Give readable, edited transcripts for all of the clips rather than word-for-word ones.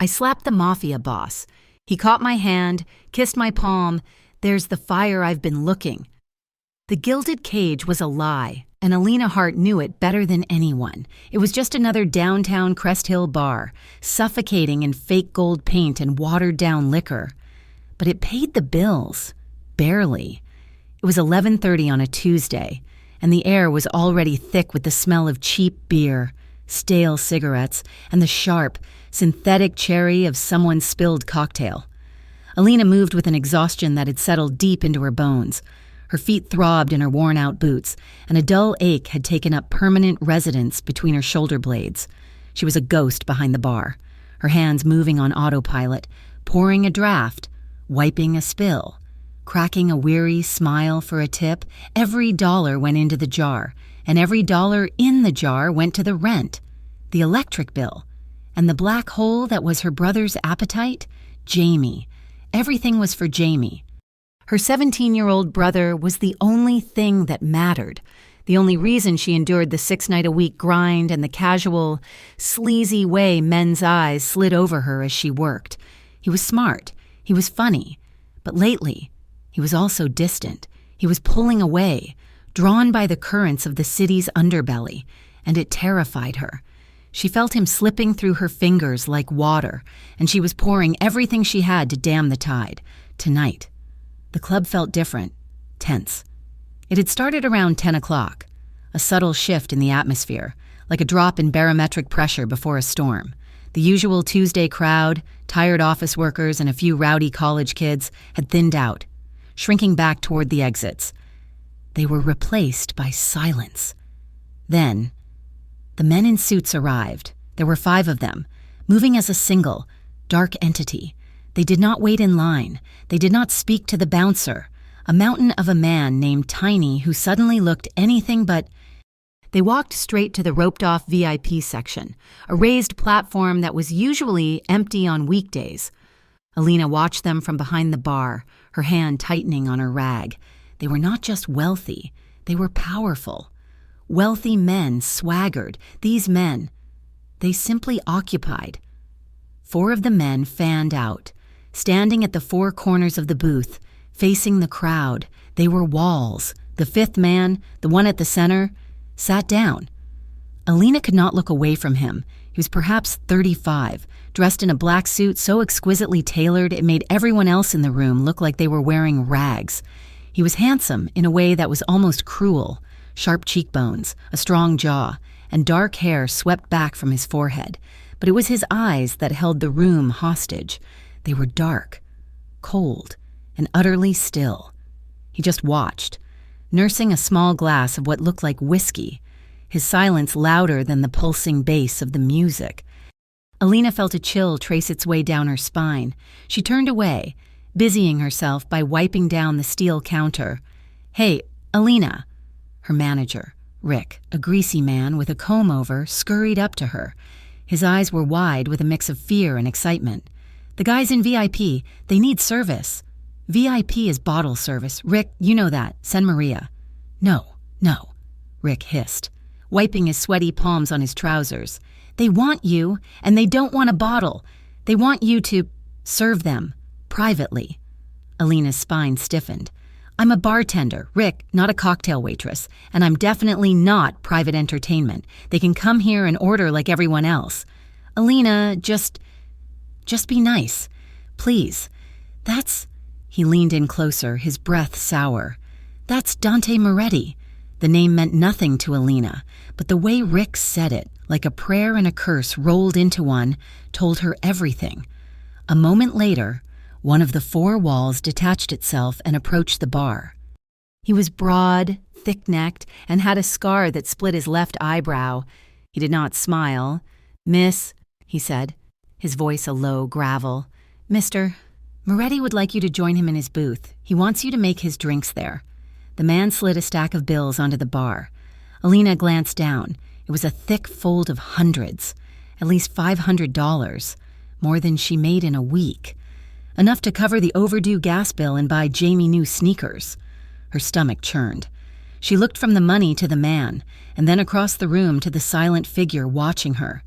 I slapped the Mafia boss. He caught my hand, kissed my palm. There's the fire I've been looking. The gilded cage was a lie, and Alina Hart knew it better than anyone. It was just another downtown Crest Hill bar, suffocating in fake gold paint and watered-down liquor. But it paid the bills. Barely. It was 11:30 on a Tuesday, and the air was already thick with the smell of cheap beer, stale cigarettes, and the sharp, synthetic cherry of someone's spilled cocktail. Alina moved with an exhaustion that had settled deep into her bones. Her feet throbbed in her worn-out boots, and a dull ache had taken up permanent residence between her shoulder blades. She was a ghost behind the bar, her hands moving on autopilot, pouring a draft, wiping a spill, cracking a weary smile for a tip. Every dollar went into the jar, and every dollar in the jar went to the rent, the electric bill, and the black hole that was her brother's appetite, Jamie. Everything was for Jamie. Her 17-year-old brother was the only thing that mattered, the only reason she endured the 6-night-a-week grind and the casual, sleazy way men's eyes slid over her as she worked. He was smart. He was funny. But lately, he was also distant. He was pulling away, drawn by the currents of the city's underbelly, and it terrified her. She felt him slipping through her fingers like water, and she was pouring everything she had to dam the tide. Tonight, the club felt different, tense. It had started around 10 o'clock, a subtle shift in the atmosphere, like a drop in barometric pressure before a storm. The usual Tuesday crowd, tired office workers and a few rowdy college kids, had thinned out, shrinking back toward the exits. They were replaced by silence. Then, the men in suits arrived. There were 5 of them, moving as a single, dark entity. They did not wait in line. They did not speak to the bouncer, a mountain of a man named Tiny who suddenly looked anything but... They walked straight to the roped-off VIP section, a raised platform that was usually empty on weekdays. Alina watched them from behind the bar, her hand tightening on her rag. They were not just wealthy, they were powerful. Wealthy men swaggered. These men, they simply occupied. 4 of the men fanned out, standing at the 4 corners of the booth, facing the crowd. They were walls. The 5th man, the one at the center, sat down. Alina could not look away from him. He was perhaps 35, dressed in a black suit so exquisitely tailored it made everyone else in the room look like they were wearing rags. He was handsome in a way that was almost cruel. Sharp cheekbones, a strong jaw, and dark hair swept back from his forehead. But it was his eyes that held the room hostage. They were dark, cold, and utterly still. He just watched, nursing a small glass of what looked like whiskey, his silence louder than the pulsing bass of the music. Alina felt a chill trace its way down her spine. She turned away, busying herself by wiping down the steel counter. "Hey, Alina." Her manager, Rick, a greasy man with a comb-over, scurried up to her. His eyes were wide with a mix of fear and excitement. "The guys in VIP, they need service." "VIP is bottle service. Rick, you know that. Send Maria." No, Rick hissed, wiping his sweaty palms on his trousers. "They want you, and they don't want a bottle. They want you to serve them, privately." Alina's spine stiffened. "I'm a bartender, Rick, not a cocktail waitress, and I'm definitely not private entertainment. They can come here and order like everyone else." "Alina, just be nice. Please. That's..." He leaned in closer, his breath sour. "That's Dante Moretti." The name meant nothing to Alina, but the way Rick said it, like a prayer and a curse rolled into one, told her everything. A moment later, one of the 4 walls detached itself and approached the bar. He was broad, thick-necked, and had a scar that split his left eyebrow. He did not smile. "Miss," he said, his voice a low gravel. "Mr. Moretti would like you to join him in his booth. He wants you to make his drinks there." The man slid a stack of bills onto the bar. Alina glanced down. It was a thick fold of hundreds, at least $500, more than she made in a week. Enough to cover the overdue gas bill and buy Jamie new sneakers. Her stomach churned. She looked from the money to the man, and then across the room to the silent figure watching her.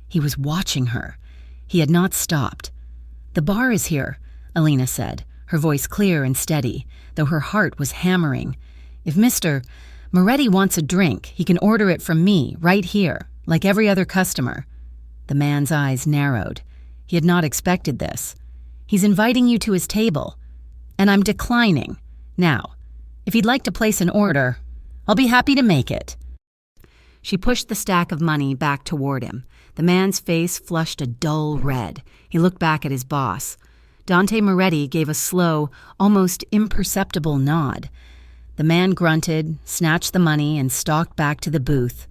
He was watching her. He had not stopped. "The bar is here," Alina said, her voice clear and steady, though her heart was hammering. "If Mr. Moretti wants a drink, he can order it from me, right here, like every other customer." The man's eyes narrowed. He had not expected this. "He's inviting you to his table, and I'm declining. Now, if you'd like to place an order, I'll be happy to make it." She pushed the stack of money back toward him. The man's face flushed a dull red. He looked back at his boss. Dante Moretti gave a slow, almost imperceptible nod. The man grunted, snatched the money, and stalked back to the booth.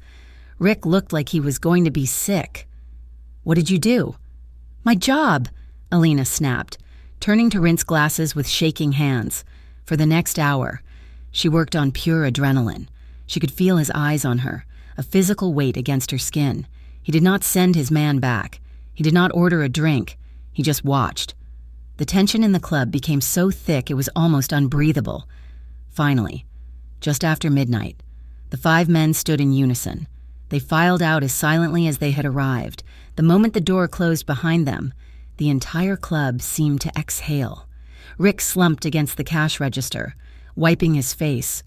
Rick looked like he was going to be sick. "What did you do?" "My job," Alina snapped, turning to rinse glasses with shaking hands. For the next hour, she worked on pure adrenaline. She could feel his eyes on her, a physical weight against her skin. He did not send his man back. He did not order a drink. He just watched. The tension in the club became so thick it was almost unbreathable. Finally, just after midnight, the 5 men stood in unison. They filed out as silently as they had arrived. The moment the door closed behind them, the entire club seemed to exhale. Rick slumped against the cash register, wiping his face.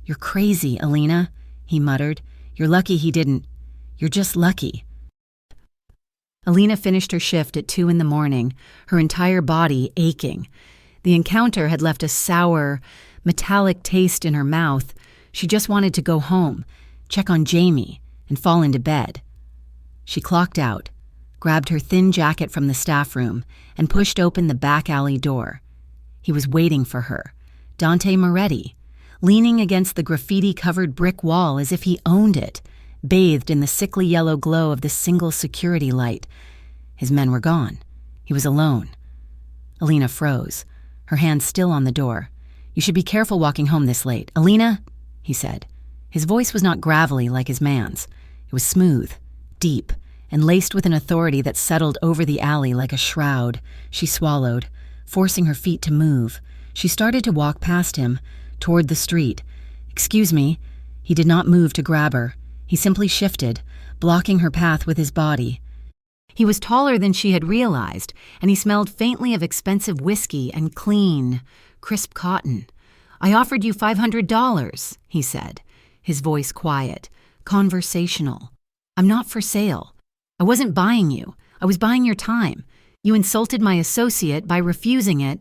"You're crazy, Alina," he muttered. "You're lucky he didn't. You're just lucky." Alina finished her shift at 2 a.m, her entire body aching. The encounter had left a sour, metallic taste in her mouth. She just wanted to go home, check on Jamie, and fall into bed. She clocked out, grabbed her thin jacket from the staff room, and pushed open the back alley door. He was waiting for her, Dante Moretti, leaning against the graffiti-covered brick wall as if he owned it, bathed in the sickly yellow glow of the single security light. His men were gone. He was alone. Alina froze, her hand still on the door. "You should be careful walking home this late. Alina," he said. His voice was not gravelly like his man's. It was smooth, deep, and laced with an authority that settled over the alley like a shroud. She swallowed, forcing her feet to move. She started to walk past him, toward the street. "Excuse me." He did not move to grab her. He simply shifted, blocking her path with his body. He was taller than she had realized, and he smelled faintly of expensive whiskey and clean, crisp cotton. "I offered you $500, he said, his voice quiet, conversational. "I'm not for sale. I wasn't buying you. I was buying your time. You insulted my associate by refusing it."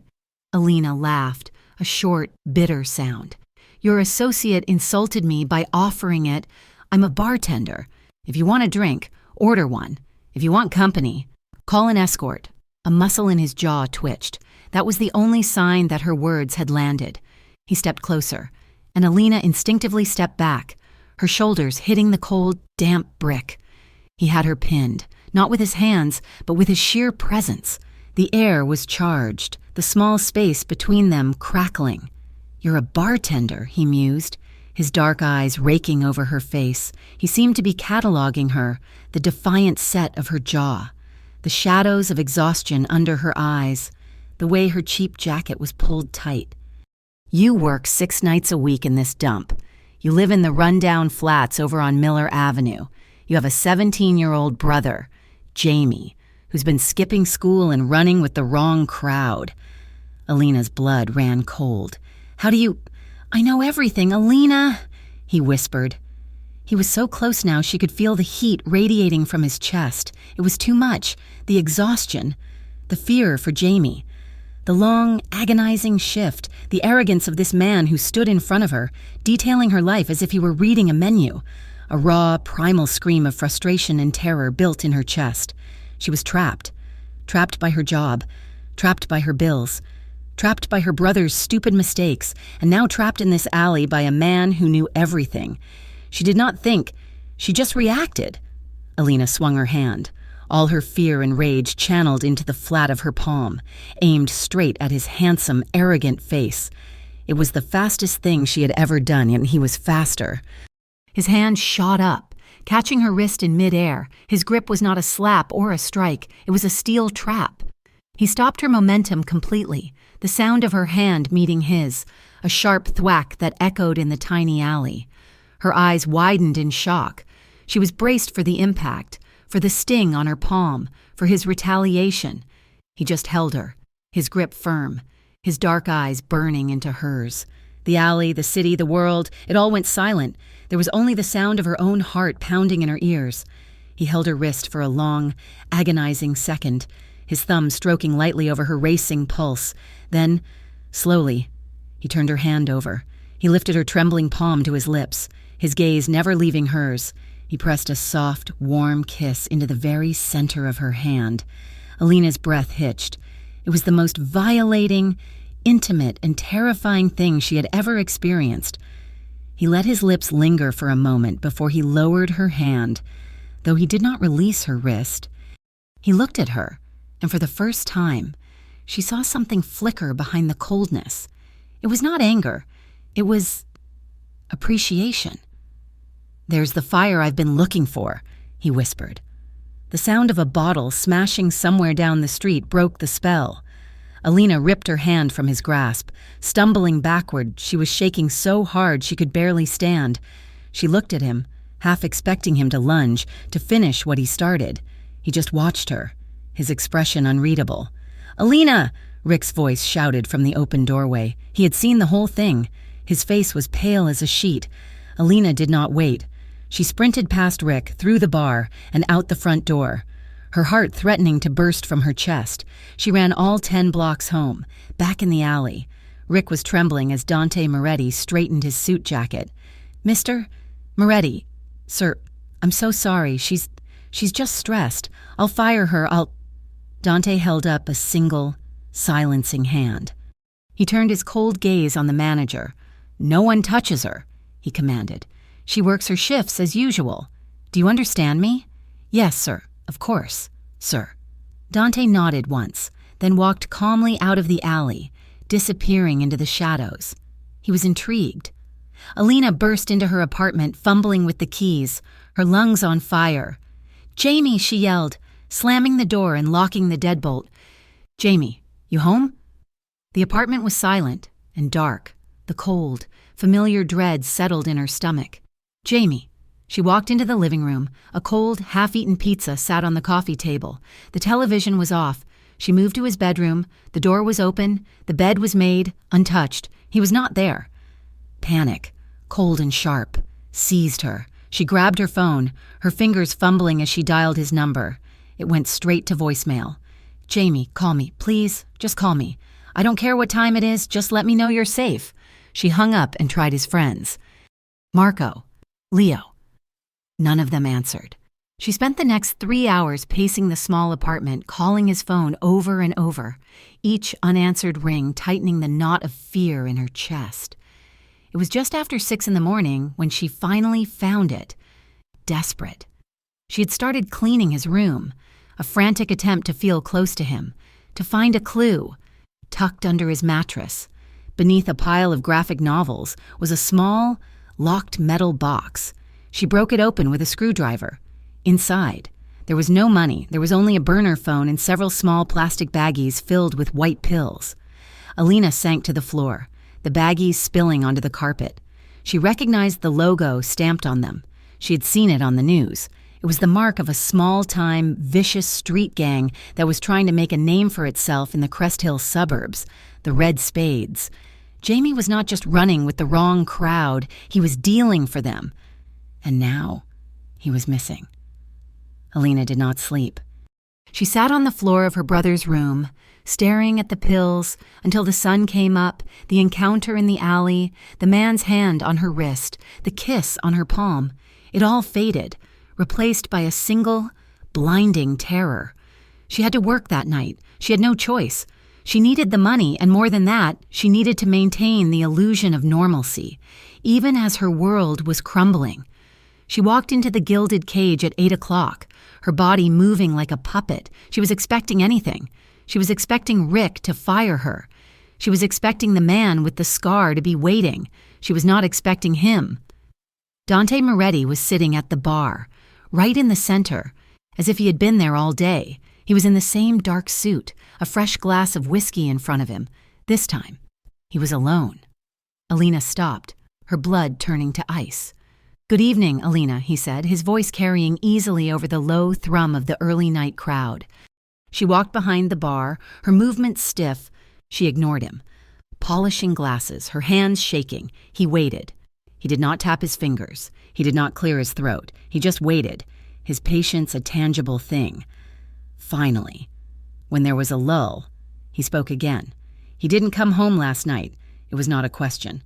Alina laughed, a short, bitter sound. "Your associate insulted me by offering it. I'm a bartender. If you want a drink, order one. If you want company, call an escort." A muscle in his jaw twitched. That was the only sign that her words had landed. He stepped closer, and Alina instinctively stepped back, her shoulders hitting the cold, damp brick. He had her pinned, not with his hands, but with his sheer presence. The air was charged, the small space between them crackling. "You're a bartender," he mused, his dark eyes raking over her face. He seemed to be cataloging her, the defiant set of her jaw, the shadows of exhaustion under her eyes, the way her cheap jacket was pulled tight. "You work 6 nights a week in this dump. You live in the rundown flats over on Miller Avenue. You have a 17-year-old brother, Jamie, who's been skipping school and running with the wrong crowd." Alina's blood ran cold. "How do you—" "I know everything, Alina," he whispered. He was so close now she could feel the heat radiating from his chest. It was too much, the exhaustion, the fear for Jamie. The long, agonizing shift, the arrogance of this man who stood in front of her, detailing her life as if he were reading a menu. A raw, primal scream of frustration and terror built in her chest. She was trapped. Trapped by her job. Trapped by her bills. Trapped by her brother's stupid mistakes, and now trapped in this alley by a man who knew everything. She did not think. She just reacted. Alina swung her hand, all her fear and rage channeled into the flat of her palm, aimed straight at his handsome, arrogant face. It was the fastest thing she had ever done, and he was faster. His hand shot up, catching her wrist in midair. His grip was not a slap or a strike. It was a steel trap. He stopped her momentum completely, the sound of her hand meeting his, a sharp thwack that echoed in the tiny alley. Her eyes widened in shock. She was braced for the impact, for the sting on her palm, for his retaliation. He just held her, his grip firm, his dark eyes burning into hers. The alley, the city, the world, it all went silent. There was only the sound of her own heart pounding in her ears. He held her wrist for a long, agonizing second, his thumb stroking lightly over her racing pulse. Then, slowly, he turned her hand over. He lifted her trembling palm to his lips, his gaze never leaving hers. He pressed a soft, warm kiss into the very center of her hand. Alina's breath hitched. It was the most violating, intimate, and terrifying thing she had ever experienced. He let his lips linger for a moment before he lowered her hand. Though he did not release her wrist, he looked at her, and for the first time, she saw something flicker behind the coldness. It was not anger. It was appreciation. "There's the fire I've been looking for," he whispered. The sound of a bottle smashing somewhere down the street broke the spell. Alina ripped her hand from his grasp. Stumbling backward, she was shaking so hard she could barely stand. She looked at him, half expecting him to lunge, to finish what he started. He just watched her, his expression unreadable. "Alina!" Rick's voice shouted from the open doorway. He had seen the whole thing. His face was pale as a sheet. Alina did not wait. She sprinted past Rick, through the bar, and out the front door, her heart threatening to burst from her chest. She ran all 10 blocks home, back in the alley. Rick was trembling as Dante Moretti straightened his suit jacket. "Mr. Moretti, sir, I'm so sorry. She's just stressed. I'll fire her. Dante held up a single, silencing hand. He turned his cold gaze on the manager. "No one touches her," he commanded. "She works her shifts as usual. Do you understand me?" "Yes, sir. Of course, sir." Dante nodded once, then walked calmly out of the alley, disappearing into the shadows. He was intrigued. Alina burst into her apartment, fumbling with the keys, her lungs on fire. "Jamie," she yelled, slamming the door and locking the deadbolt. "Jamie, you home?" The apartment was silent and dark. The cold, familiar dread settled in her stomach. "Jamie." She walked into the living room. A cold, half-eaten pizza sat on the coffee table. The television was off. She moved to his bedroom. The door was open. The bed was made, untouched. He was not there. Panic, cold and sharp, seized her. She grabbed her phone, her fingers fumbling as she dialed his number. It went straight to voicemail. "Jamie, call me, please. Just call me. I don't care what time it is. Just let me know you're safe." She hung up and tried his friends. Marco, Leo. None of them answered. She spent the next 3 hours pacing the small apartment, calling his phone over and over, each unanswered ring tightening the knot of fear in her chest. It was just after 6 in the morning when she finally found it. Desperate. She had started cleaning his room, a frantic attempt to feel close to him, to find a clue. Tucked under his mattress, beneath a pile of graphic novels, was a small, locked metal box. She broke it open with a screwdriver. Inside, there was no money. There was only a burner phone and several small plastic baggies filled with white pills. Alina sank to the floor, the baggies spilling onto the carpet. She recognized the logo stamped on them. She had seen it on the news. It was the mark of a small-time, vicious street gang that was trying to make a name for itself in the Crest Hill suburbs, the Red Spades. Jamie was not just running with the wrong crowd, he was dealing for them. And now, he was missing. Alina did not sleep. She sat on the floor of her brother's room, staring at the pills until the sun came up, the encounter in the alley, the man's hand on her wrist, the kiss on her palm. It all faded, replaced by a single, blinding terror. She had to work that night. She had no choice. She needed the money, and more than that, she needed to maintain the illusion of normalcy, even as her world was crumbling. She walked into the gilded cage at 8 o'clock, her body moving like a puppet. She was expecting anything. She was expecting Rick to fire her. She was expecting the man with the scar to be waiting. She was not expecting him. Dante Moretti was sitting at the bar, right in the center, as if he had been there all day. He was in the same dark suit, a fresh glass of whiskey in front of him. This time, he was alone. Alina stopped, her blood turning to ice. "Good evening, Alina," he said, his voice carrying easily over the low thrum of the early night crowd. She walked behind the bar, her movements stiff. She ignored him. Polishing glasses, her hands shaking, he waited. He did not tap his fingers. He did not clear his throat. He just waited, his patience a tangible thing. Finally, when there was a lull, he spoke again. He didn't come home last night. It was not a question.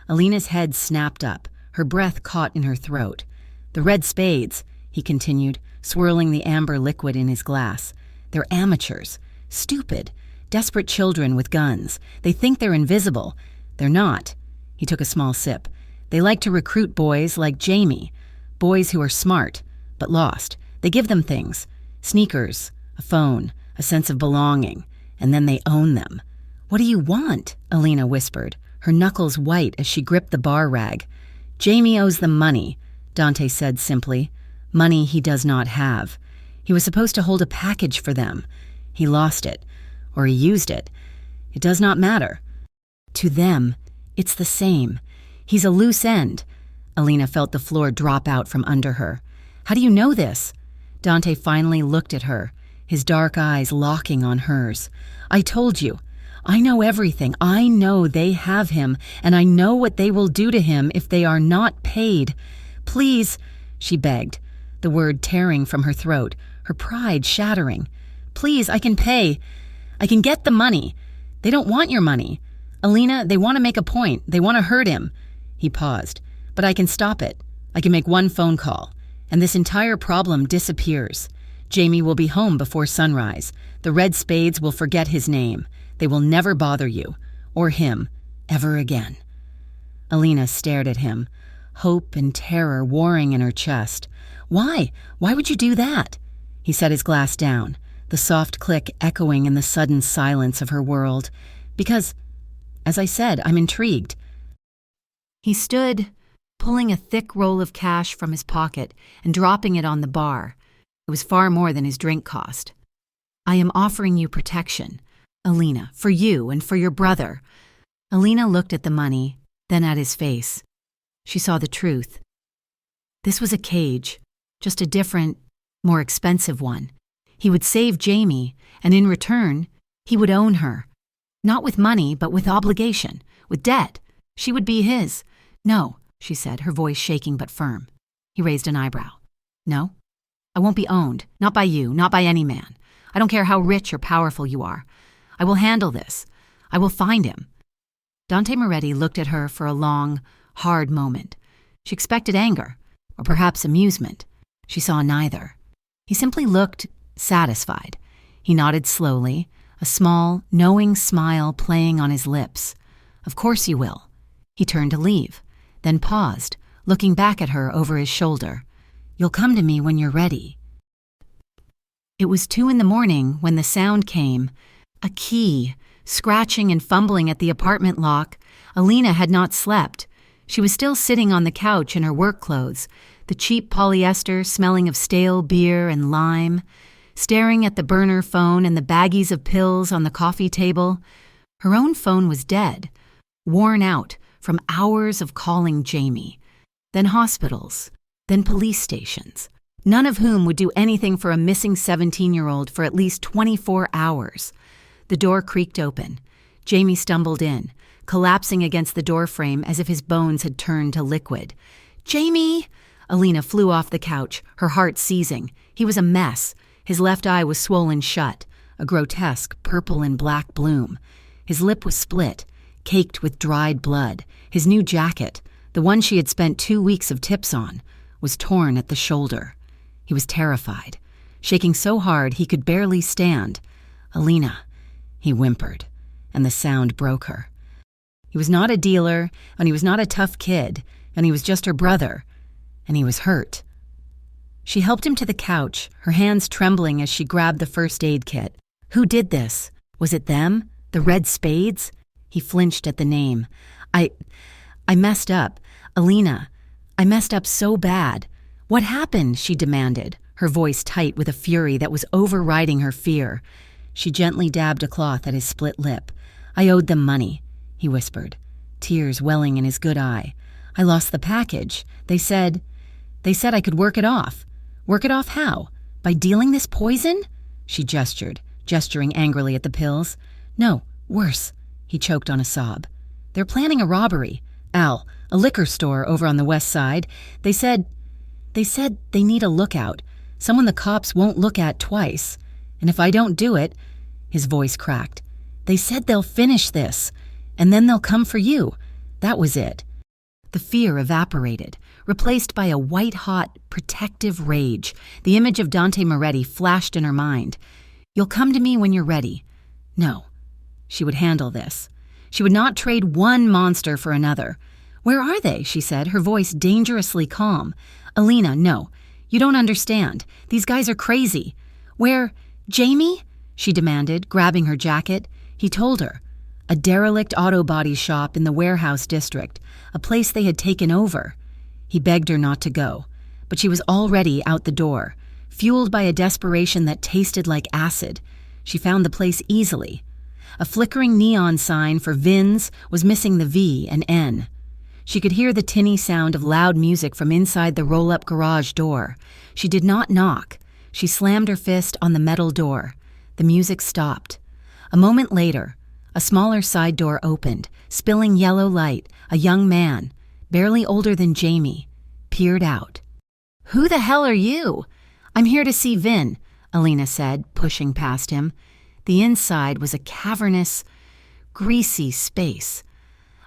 Alina's head snapped up, her breath caught in her throat. "The red spades," he continued, swirling the amber liquid in his glass. "They're amateurs. Stupid. Desperate children with guns. They think they're invisible. They're not." He took a small sip. "They like to recruit boys like Jamie. Boys who are smart, but lost. They give them things. Sneakers, a phone, a sense of belonging. And then they own them." "What do you want?" Alina whispered, her knuckles white as she gripped the bar rag. "Jamie owes them money," Dante said simply. "Money he does not have. He was supposed to hold a package for them. He lost it. Or he used it. It does not matter. To them, it's the same. He's a loose end." Alina felt the floor drop out from under her. "How do you know this?" Dante finally looked at her, his dark eyes locking on hers. "I told you. I know everything. I know they have him, and I know what they will do to him if they are not paid. Please," she begged, the word tearing from her throat, her pride shattering. "Please, I can pay. I can get the money. They don't want your money. Alina, they want to make a point. They want to hurt him." He paused. "But I can stop it. I can make one phone call, and this entire problem disappears. Jamie will be home before sunrise. The red spades will forget his name. They will never bother you, or him, ever again." Alina stared at him, hope and terror warring in her chest. "Why? Why would you do that?" He set his glass down, the soft click echoing in the sudden silence of her world. "Because, as I said, I'm intrigued." He stood, pulling a thick roll of cash from his pocket and dropping it on the bar. It was far more than his drink cost. "I am offering you protection, Alina, for you and for your brother." Alina looked at the money, then at his face. She saw the truth. This was a cage, just a different, more expensive one. He would save Jamie, and in return, he would own her. Not with money, but with obligation, with debt. She would be his. "No," she said, her voice shaking but firm. He raised an eyebrow. "No, I won't be owned, not by you, not by any man. I don't care how rich or powerful you are. I will handle this. I will find him." Dante Moretti looked at her for a long, hard moment. She expected anger, or perhaps amusement. She saw neither. He simply looked satisfied. He nodded slowly, a small, knowing smile playing on his lips. "Of course you will." He turned to leave, then paused, looking back at her over his shoulder. "You'll come to me when you're ready." It was 2 a.m. when the sound came. A key, scratching and fumbling at the apartment lock. Alina had not slept. She was still sitting on the couch in her work clothes, the cheap polyester smelling of stale beer and lime, staring at the burner phone and the baggies of pills on the coffee table. Her own phone was dead, worn out from hours of calling Jamie, then hospitals, then police stations, none of whom would do anything for a missing 17-year-old for at least 24 hours. The door creaked open. Jamie stumbled in, collapsing against the doorframe as if his bones had turned to liquid. "Jamie!" Alina flew off the couch, her heart seizing. He was a mess. His left eye was swollen shut, a grotesque purple and black bloom. His lip was split, caked with dried blood. His new jacket, the one she had spent 2 weeks of tips on, was torn at the shoulder. He was terrified, shaking so hard he could barely stand. "Alina," he whimpered, and the sound broke her. He was not a dealer, and he was not a tough kid, and he was just her brother, and he was hurt. She helped him to the couch, her hands trembling as she grabbed the first aid kit. Who did this? Was it them? The red spades? He flinched at the name. I messed up. Alina, I messed up so bad. What happened? She demanded, her voice tight with a fury that was overriding her fear. She gently dabbed a cloth at his split lip. I owed them money, he whispered, tears welling in his good eye. I lost the package. They said, They said I could work it off. Work it off how? By dealing this poison? She gestured, gesturing angrily at the pills. No, worse. He choked on a sob. They're planning a robbery. Al, a liquor store over on the west side. They said they need a lookout, someone the cops won't look at twice. And if I don't do it, his voice cracked. They said they'll finish this, and then they'll come for you. That was it. The fear evaporated, replaced by a white-hot, protective rage. The image of Dante Moretti flashed in her mind. You'll come to me when you're ready. No. She would handle this. She would not trade one monster for another. Where are they? She said, her voice dangerously calm. Alina, no. You don't understand. These guys are crazy. Where? Jamie? She demanded, grabbing her jacket. He told her. A derelict auto body shop in the warehouse district, a place they had taken over. He begged her not to go, but she was already out the door. Fueled by a desperation that tasted like acid, she found the place easily. A flickering neon sign for Vin's was missing the V and N. She could hear the tinny sound of loud music from inside the roll-up garage door. She did not knock. She slammed her fist on the metal door. The music stopped. A moment later, a smaller side door opened, spilling yellow light. A young man, barely older than Jamie, peered out. Who the hell are you? I'm here to see Vin, Alina said, pushing past him. The inside was a cavernous, greasy space.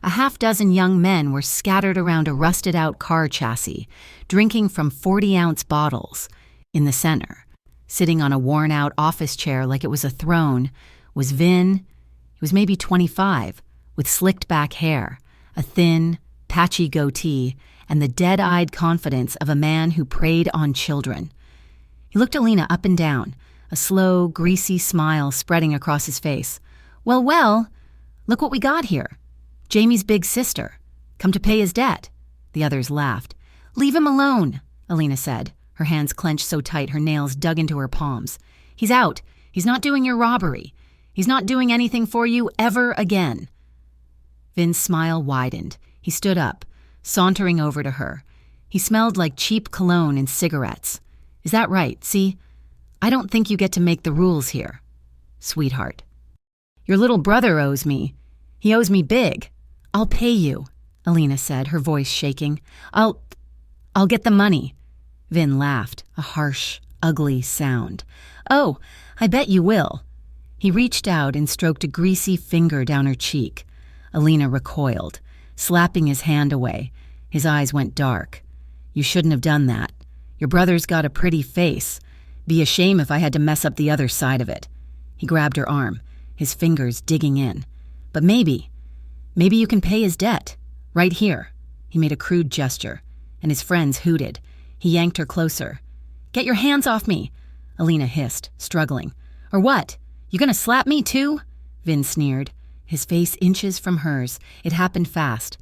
A half-dozen young men were scattered around a rusted-out car chassis, drinking from 40-ounce bottles. In the center, sitting on a worn-out office chair like it was a throne, was Vin. He was maybe 25, with slicked-back hair, a thin, patchy goatee, and the dead-eyed confidence of a man who preyed on children. He looked Alina up and down, a slow, greasy smile spreading across his face. Well, look what we got here. Jamie's big sister. Come to pay his debt. The others laughed. Leave him alone, Alina said, her hands clenched so tight her nails dug into her palms. He's out. He's not doing your robbery. He's not doing anything for you ever again. Vin's smile widened. He stood up, sauntering over to her. He smelled like cheap cologne and cigarettes. Is that right? See? I don't think you get to make the rules here. Sweetheart. Your little brother owes me. He owes me big. I'll pay you, Alina said, her voice shaking. I'll get the money. Vin laughed, a harsh, ugly sound. Oh, I bet you will. He reached out and stroked a greasy finger down her cheek. Alina recoiled, slapping his hand away. His eyes went dark. You shouldn't have done that. Your brother's got a pretty face. Be a shame if I had to mess up the other side of it. He grabbed her arm, his fingers digging in. But maybe you can pay his debt. Right here. He made a crude gesture, and his friends hooted. He yanked her closer. Get your hands off me, Alina hissed, struggling. Or what? You gonna slap me too? Vin sneered, his face inches from hers. It happened fast.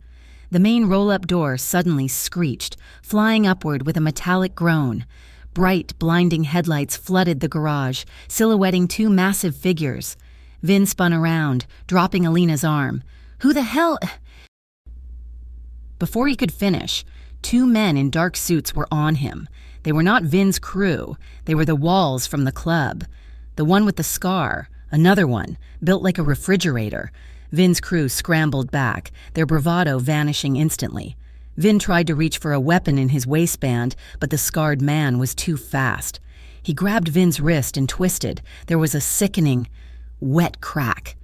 The main roll-up door suddenly screeched, flying upward with a metallic groan. Bright, blinding headlights flooded the garage, silhouetting two massive figures. Vin spun around, dropping Alina's arm. Who the hell? Before he could finish, two men in dark suits were on him. They were not Vin's crew. They were the Walls from the club. The one with the scar, another one, built like a refrigerator. Vin's crew scrambled back, their bravado vanishing instantly. Vin tried to reach for a weapon in his waistband, but the scarred man was too fast. He grabbed Vin's wrist and twisted. There was a sickening, wet crack.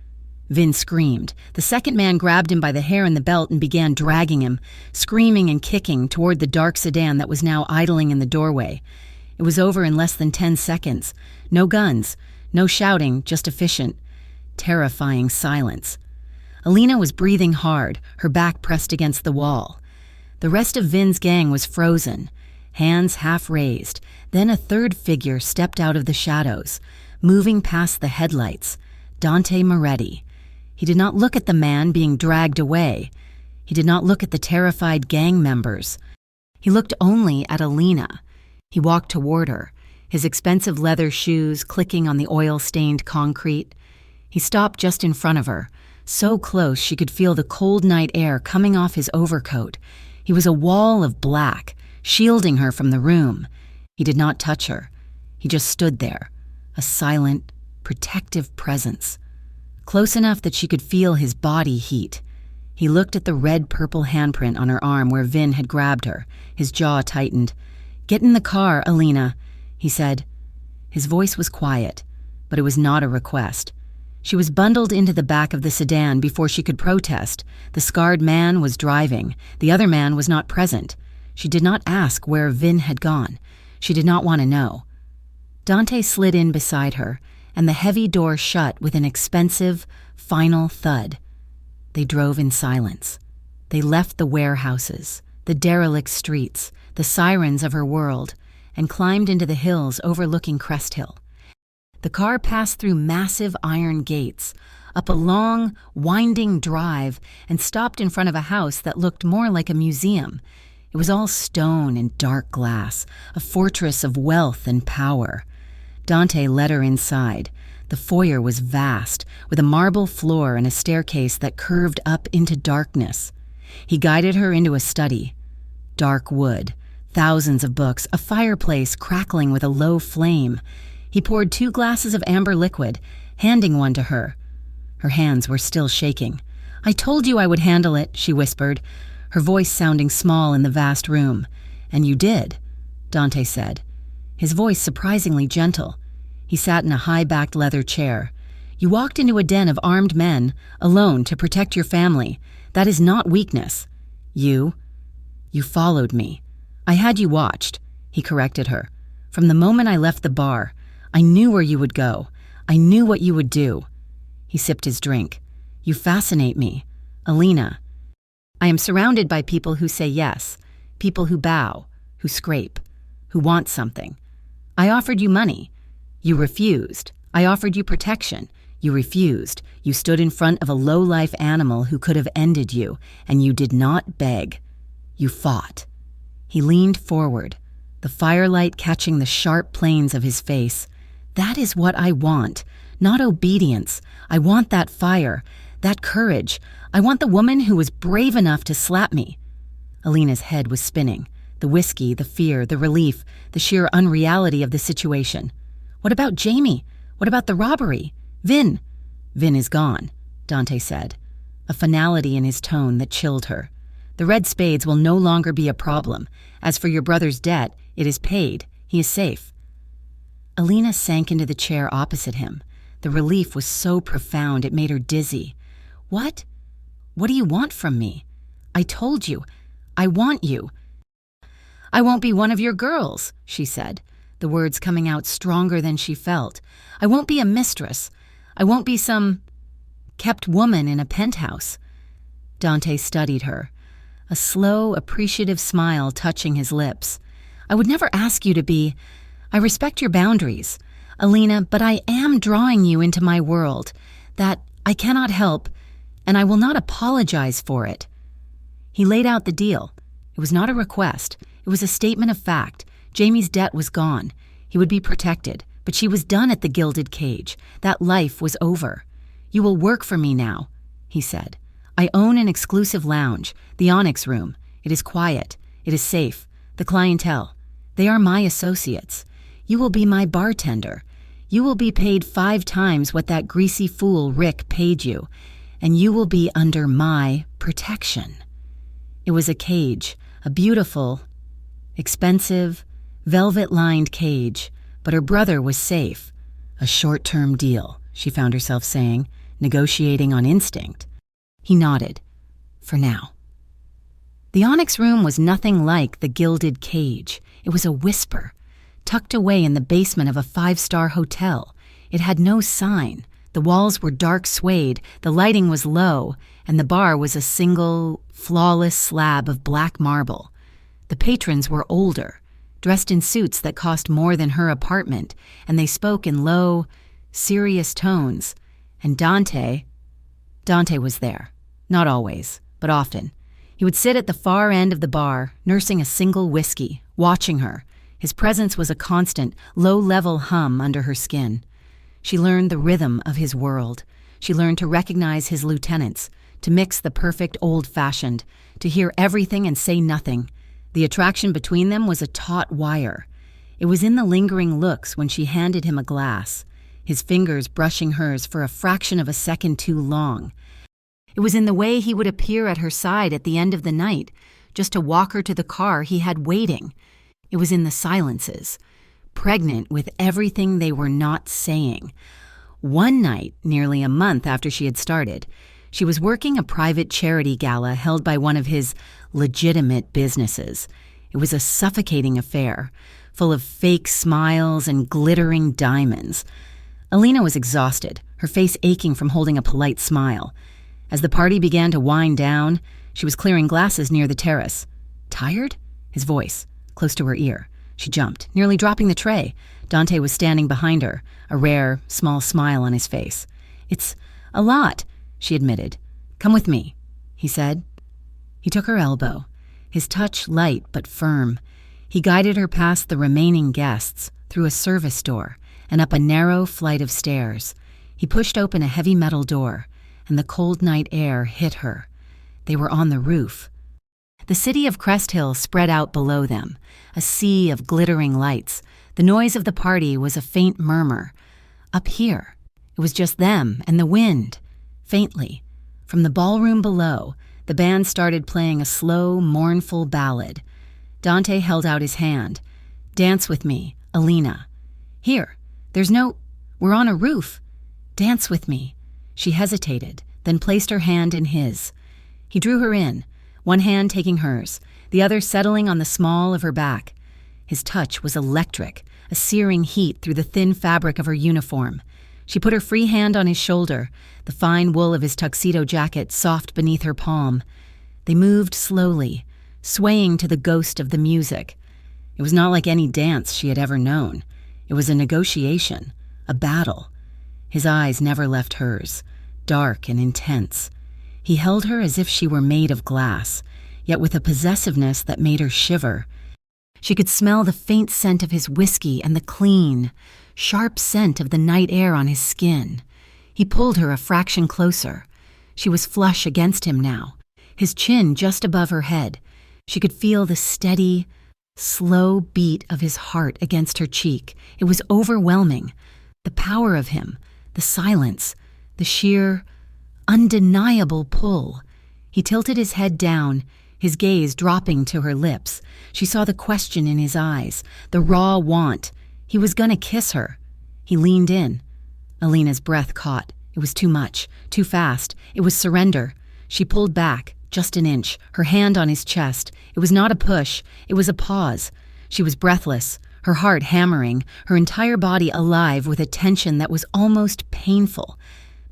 Vin screamed. The second man grabbed him by the hair and the belt and began dragging him, screaming and kicking toward the dark sedan that was now idling in the doorway. It was over in less than 10 seconds. No guns, no shouting, just efficient, terrifying silence. Alina was breathing hard, her back pressed against the wall. The rest of Vin's gang was frozen, hands half raised. Then a third figure stepped out of the shadows, moving past the headlights. Dante Moretti. He did not look at the man being dragged away. He did not look at the terrified gang members. He looked only at Alina. He walked toward her, his expensive leather shoes clicking on the oil-stained concrete. He stopped just in front of her, so close she could feel the cold night air coming off his overcoat. He was a wall of black, shielding her from the room. He did not touch her. He just stood there, a silent, protective presence, close enough that she could feel his body heat. He looked at the red-purple handprint on her arm where Vin had grabbed her. His jaw tightened. "Get in the car, Alina," he said. His voice was quiet, but it was not a request. She was bundled into the back of the sedan before she could protest. The scarred man was driving. The other man was not present. She did not ask where Vin had gone. She did not want to know. Dante slid in beside her, and the heavy door shut with an expensive, final thud. They drove in silence. They left the warehouses, the derelict streets, the sirens of her world, and climbed into the hills overlooking Crest Hill. The car passed through massive iron gates, up a long, winding drive, and stopped in front of a house that looked more like a museum. It was all stone and dark glass, a fortress of wealth and power. Dante led her inside. The foyer was vast, with a marble floor and a staircase that curved up into darkness. He guided her into a study. Dark wood, thousands of books, a fireplace crackling with a low flame. He poured 2 glasses of amber liquid, handing one to her. Her hands were still shaking. "I told you I would handle it," she whispered, her voice sounding small in the vast room. "And you did," Dante said, his voice surprisingly gentle. He sat in a high-backed leather chair. "You walked into a den of armed men, alone, to protect your family. That is not weakness. You followed me. I had you watched," he corrected her. "From the moment I left the bar, I knew where you would go. I knew what you would do." He sipped his drink. "You fascinate me, Alina. I am surrounded by people who say yes, people who bow, who scrape, who want something. I offered you money. You refused. I offered you protection. You refused. You stood in front of a low-life animal who could have ended you, and you did not beg. You fought." He leaned forward, the firelight catching the sharp planes of his face. "That is what I want. Not obedience. I want that fire, that courage. I want the woman who was brave enough to slap me." Alina's head was spinning. The whiskey, the fear, the relief, the sheer unreality of the situation. "What about Jamie? What about the robbery? Vin?" "Vin is gone," Dante said, a finality in his tone that chilled her. "The red spades will no longer be a problem. As for your brother's debt, it is paid. He is safe." Alina sank into the chair opposite him. The relief was so profound it made her dizzy. What do you want from me? I told you. I want you." "I won't be one of your girls," she said, the words coming out stronger than she felt. "I won't be a mistress. I won't be some kept woman in a penthouse." Dante studied her, a slow, appreciative smile touching his lips. "I would never ask you to be. I respect your boundaries, Alina, but I am drawing you into my world. That I cannot help, and I will not apologize for it." He laid out the deal. It was not a request. It was a statement of fact. Jamie's debt was gone. He would be protected, but she was done at the gilded cage. That life was over. "You will work for me now," he said. "I own an exclusive lounge, the Onyx Room. It is quiet. It is safe. The clientele. They are my associates. You will be my bartender. You will be paid 5 times what that greasy fool Rick paid you, and you will be under my protection." It was a cage, a beautiful, expensive, velvet-lined cage, but her brother was safe. A short-term deal, she found herself saying, negotiating on instinct. He nodded. For now. The Onyx Room was nothing like the gilded cage. It was a whisper, tucked away in the basement of a 5-star hotel. It had no sign. The walls were dark suede, the lighting was low, and the bar was a single, flawless slab of black marble. The patrons were older, dressed in suits that cost more than her apartment, and they spoke in low, serious tones. And Dante was there. Not always, but often. He would sit at the far end of the bar, nursing a single whiskey, watching her. His presence was a constant, low-level hum under her skin. She learned the rhythm of his world. She learned to recognize his lieutenants, to mix the perfect old-fashioned, to hear everything and say nothing, The attraction between them was a taut wire. It was in the lingering looks when she handed him a glass, his fingers brushing hers for a fraction of a second too long. It was in the way he would appear at her side at the end of the night, just to walk her to the car he had waiting. It was in the silences, pregnant with everything they were not saying. One night, nearly a month after she had started, she was working a private charity gala held by one of his legitimate businesses. It was a suffocating affair, full of fake smiles and glittering diamonds. Alina was exhausted, her face aching from holding a polite smile. As the party began to wind down, she was clearing glasses near the terrace. "Tired?" His voice, close to her ear. She jumped, nearly dropping the tray. Dante was standing behind her, a rare, small smile on his face. "It's a lot," she admitted. "Come with me," he said. He took her elbow, his touch light but firm. He guided her past the remaining guests, through a service door, and up a narrow flight of stairs. He pushed open a heavy metal door, and the cold night air hit her. They were on the roof. The city of Crest Hill spread out below them, a sea of glittering lights. The noise of the party was a faint murmur. Up here, it was just them and the wind. Faintly, from the ballroom below, the band started playing a slow, mournful ballad. Dante held out his hand. "Dance with me, Alina." "Here, we're on a roof. Dance with me." She hesitated, then placed her hand in his. He drew her in, one hand taking hers, the other settling on the small of her back. His touch was electric, a searing heat through the thin fabric of her uniform. She put her free hand on his shoulder, the fine wool of his tuxedo jacket soft beneath her palm. They moved slowly, swaying to the ghost of the music. It was not like any dance she had ever known. It was a negotiation, a battle. His eyes never left hers, dark and intense. He held her as if she were made of glass, yet with a possessiveness that made her shiver. She could smell the faint scent of his whiskey and the clean, sharp scent of the night air on his skin. He pulled her a fraction closer. She was flush against him now, his chin just above her head. She could feel the steady, slow beat of his heart against her cheek. It was overwhelming. The power of him, the silence, the sheer, undeniable pull. He tilted his head down, his gaze dropping to her lips. She saw the question in his eyes, the raw want. He was gonna kiss her. He leaned in. Alina's breath caught. It was too much, too fast. It was surrender. She pulled back, just an inch, her hand on his chest. It was not a push. It was a pause. She was breathless, her heart hammering, her entire body alive with a tension that was almost painful.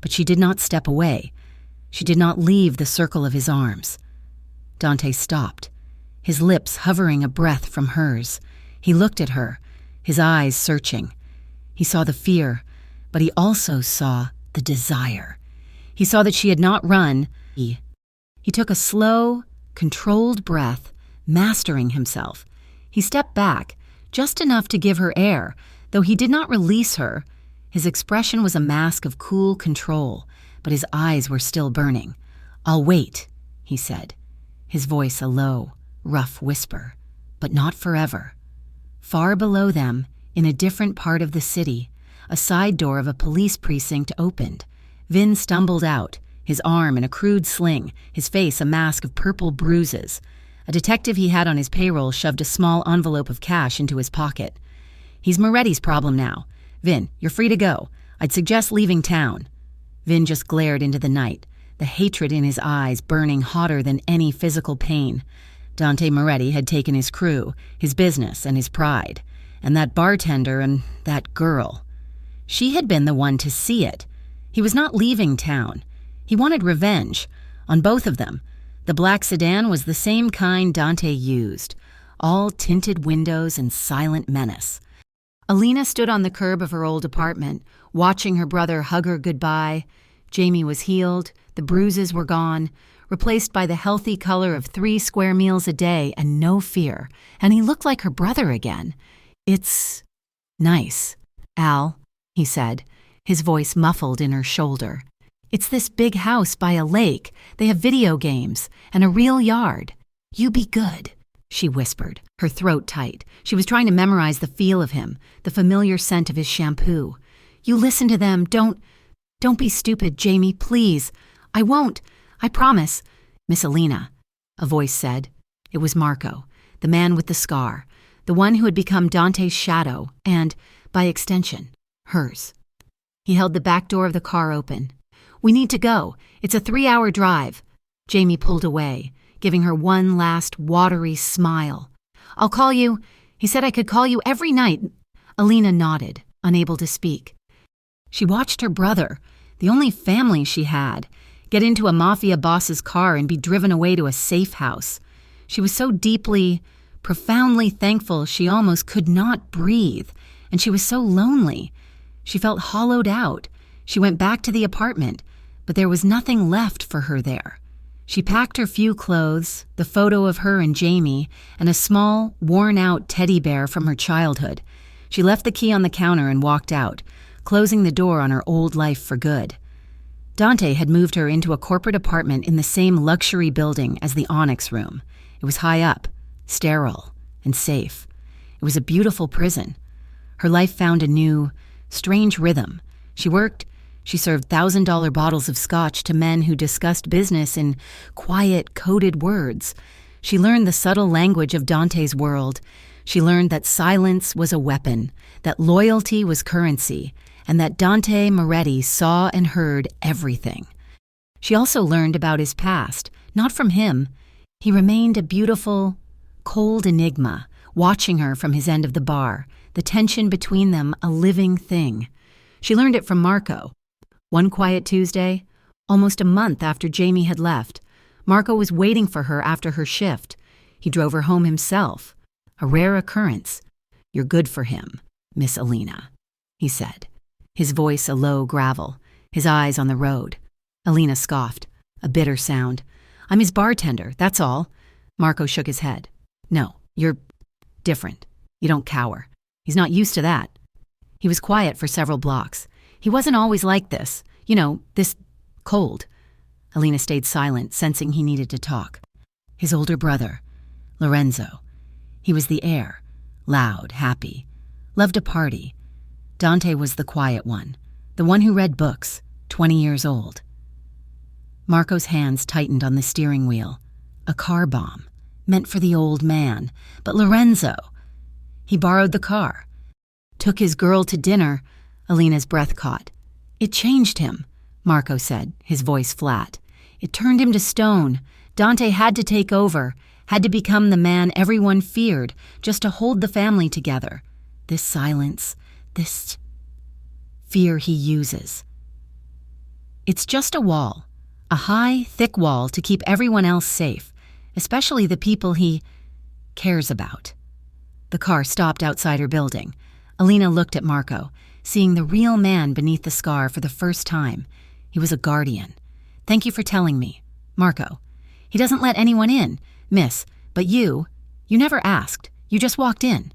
But she did not step away. She did not leave the circle of his arms. Dante stopped, his lips hovering a breath from hers. He looked at her, his eyes searching. He saw the fear, but he also saw the desire. He saw that she had not run. He took a slow, controlled breath, mastering himself. He stepped back, just enough to give her air, though he did not release her. His expression was a mask of cool control, but his eyes were still burning. "I'll wait," he said, his voice a low, rough whisper, but not forever. Far below them, in a different part of the city, a side door of a police precinct opened. Vin stumbled out, his arm in a crude sling, his face a mask of purple bruises. A detective he had on his payroll shoved a small envelope of cash into his pocket. "He's Moretti's problem now. Vin, you're free to go. I'd suggest leaving town." Vin just glared into the night, the hatred in his eyes burning hotter than any physical pain. Dante Moretti had taken his crew, his business, and his pride. And that bartender and that girl. She had been the one to see it. He was not leaving town. He wanted revenge, on both of them. The black sedan was the same kind Dante used, all tinted windows and silent menace. Alina stood on the curb of her old apartment, watching her brother hug her goodbye. Jamie was healed, the bruises were gone, replaced by the healthy color of 3 square meals a day and no fear, and he looked like her brother again. "It's nice, Al," he said, his voice muffled in her shoulder. "It's this big house by a lake. They have video games and a real yard. You be good. she whispered, her throat tight. She was trying to memorize the feel of him, the familiar scent of his shampoo. You listen to them. Don't be stupid, Jamie, please. I won't. I promise. Miss Alina, a voice said. It was Marco, the man with the scar, the one who had become Dante's shadow and, by extension, hers. He held the back door of the car open. We need to go. It's a 3-hour drive. Jamie pulled away, giving her one last watery smile. I'll call you. He said I could call you every night. Alina nodded, unable to speak. She watched her brother, the only family she had, get into a mafia boss's car and be driven away to a safe house. She was so deeply, profoundly thankful she almost could not breathe, and she was so lonely. She felt hollowed out. She went back to the apartment, but there was nothing left for her there. She packed her few clothes, the photo of her and Jamie, and a small, worn-out teddy bear from her childhood. She left the key on the counter and walked out, closing the door on her old life for good. Dante had moved her into a corporate apartment in the same luxury building as the Onyx Room. It was high up, sterile, and safe. It was a beautiful prison. Her life found a new, strange rhythm. She worked. She served $1,000 bottles of scotch to men who discussed business in quiet, coded words. She learned the subtle language of Dante's world. She learned that silence was a weapon, that loyalty was currency, and that Dante Moretti saw and heard everything. She also learned about his past, not from him. He remained a beautiful, cold enigma, watching her from his end of the bar, the tension between them a living thing. She learned it from Marco. One quiet Tuesday, almost a month after Jamie had left, Marco was waiting for her after her shift. He drove her home himself. A rare occurrence. You're good for him, Miss Alina, he said, his voice a low gravel, his eyes on the road. Alina scoffed, a bitter sound. I'm his bartender, that's all. Marco shook his head. No, you're different. You don't cower. He's not used to that. He was quiet for several blocks. He wasn't always like this. You know, this cold. Alina stayed silent, sensing he needed to talk. His older brother, Lorenzo. He was the heir, loud, happy, loved to party. Dante was the quiet one, the one who read books, 20 years old. Marco's hands tightened on the steering wheel. A car bomb, meant for the old man. But Lorenzo, he borrowed the car. Took his girl to dinner. Alina's breath caught. It changed him, Marco said, his voice flat. It turned him to stone. Dante had to take over, had to become the man everyone feared, just to hold the family together. This silence, this fear he uses. It's just a wall, a high, thick wall to keep everyone else safe, especially the people he cares about. The car stopped outside her building. Alina looked at Marco, seeing the real man beneath the scar for the first time. He was a guardian. Thank you for telling me, Marco. He doesn't let anyone in, miss, but you never asked. You just walked in.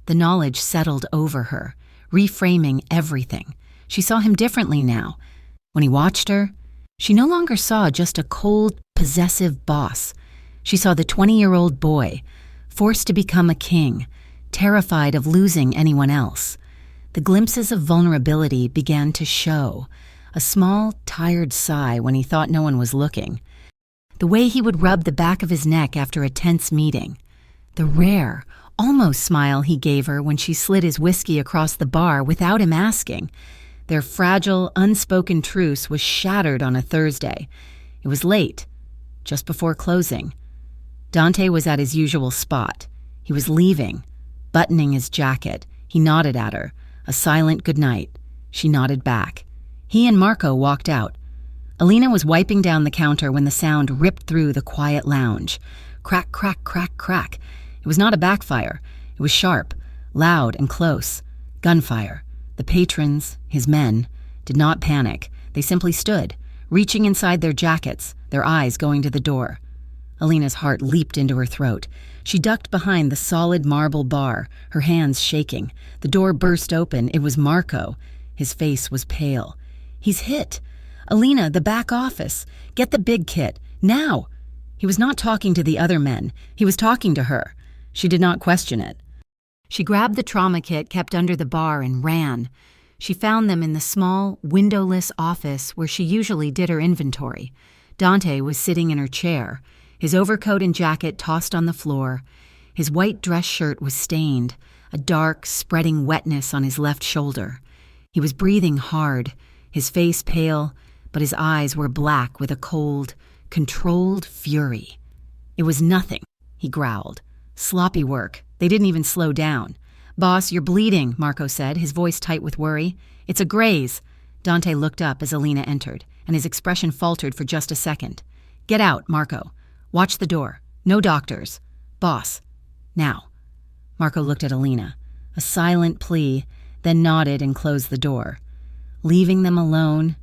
The knowledge settled over her, reframing everything. She saw him differently now. When he watched her, she no longer saw just a cold, possessive boss. She saw the 20-year-old boy, forced to become a king, terrified of losing anyone else. The glimpses of vulnerability began to show, a small, tired sigh when he thought no one was looking. The way he would rub the back of his neck after a tense meeting. The rare, almost smile he gave her when she slid his whiskey across the bar without him asking. Their fragile, unspoken truce was shattered on a Thursday. It was late, just before closing. Dante was at his usual spot. He was leaving, buttoning his jacket. He nodded at her, a silent goodnight. She nodded back. He and Marco walked out. Alina was wiping down the counter when the sound ripped through the quiet lounge. Crack, crack, crack, crack. It was not a backfire. It was sharp, loud, and close. Gunfire. The patrons, his men, did not panic. They simply stood, reaching inside their jackets, their eyes going to the door. Alina's heart leaped into her throat. She ducked behind the solid marble bar, her hands shaking. The door burst open. It was Marco. His face was pale. He's hit. Alina, the back office. Get the big kit. Now. He was not talking to the other men. He was talking to her. She did not question it. She grabbed the trauma kit kept under the bar and ran. She found them in the small, windowless office where she usually did her inventory. Dante was sitting in her chair, his overcoat and jacket tossed on the floor. His white dress shirt was stained, a dark, spreading wetness on his left shoulder. He was breathing hard, his face pale, but his eyes were black with a cold, controlled fury. "It was nothing," he growled. "Sloppy work. They didn't even slow down." "Boss, you're bleeding," Marco said, his voice tight with worry. "It's a graze." Dante looked up as Alina entered, and his expression faltered for just a second. "Get out, Marco. Watch the door. No doctors. Boss. Now." Marco looked at Alina, a silent plea, then nodded and closed the door. Leaving them alone.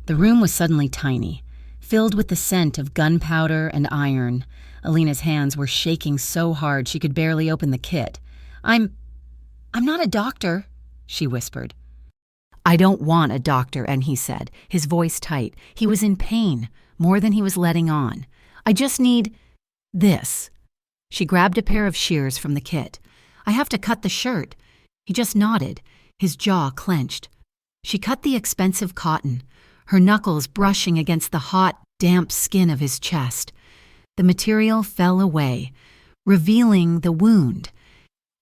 The room was suddenly tiny, filled with the scent of gunpowder and iron. Alina's hands were shaking so hard she could barely open the kit. I'm not a doctor," she whispered. "I don't want a doctor," and he said, his voice tight. He was in pain, more than he was letting on. "I just need this." She grabbed a pair of shears from the kit. "I have to cut the shirt." He just nodded, his jaw clenched. She cut the expensive cotton, her knuckles brushing against the hot, damp skin of his chest. The material fell away, revealing the wound.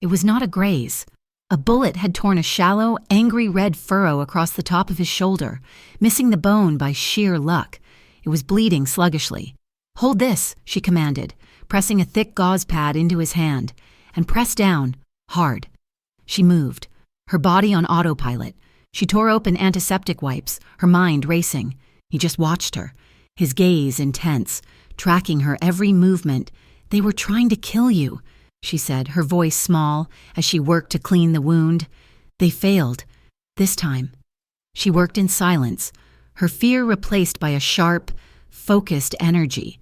It was not a graze. A bullet had torn a shallow, angry red furrow across the top of his shoulder, missing the bone by sheer luck. It was bleeding sluggishly. "Hold this," she commanded, pressing a thick gauze pad into his hand, "and press down, hard." She moved, her body on autopilot. She tore open antiseptic wipes, her mind racing. He just watched her, his gaze intense, tracking her every movement. "They were trying to kill you," she said, her voice small, as she worked to clean the wound. "They failed. This time." She worked in silence, her fear replaced by a sharp, focused energy.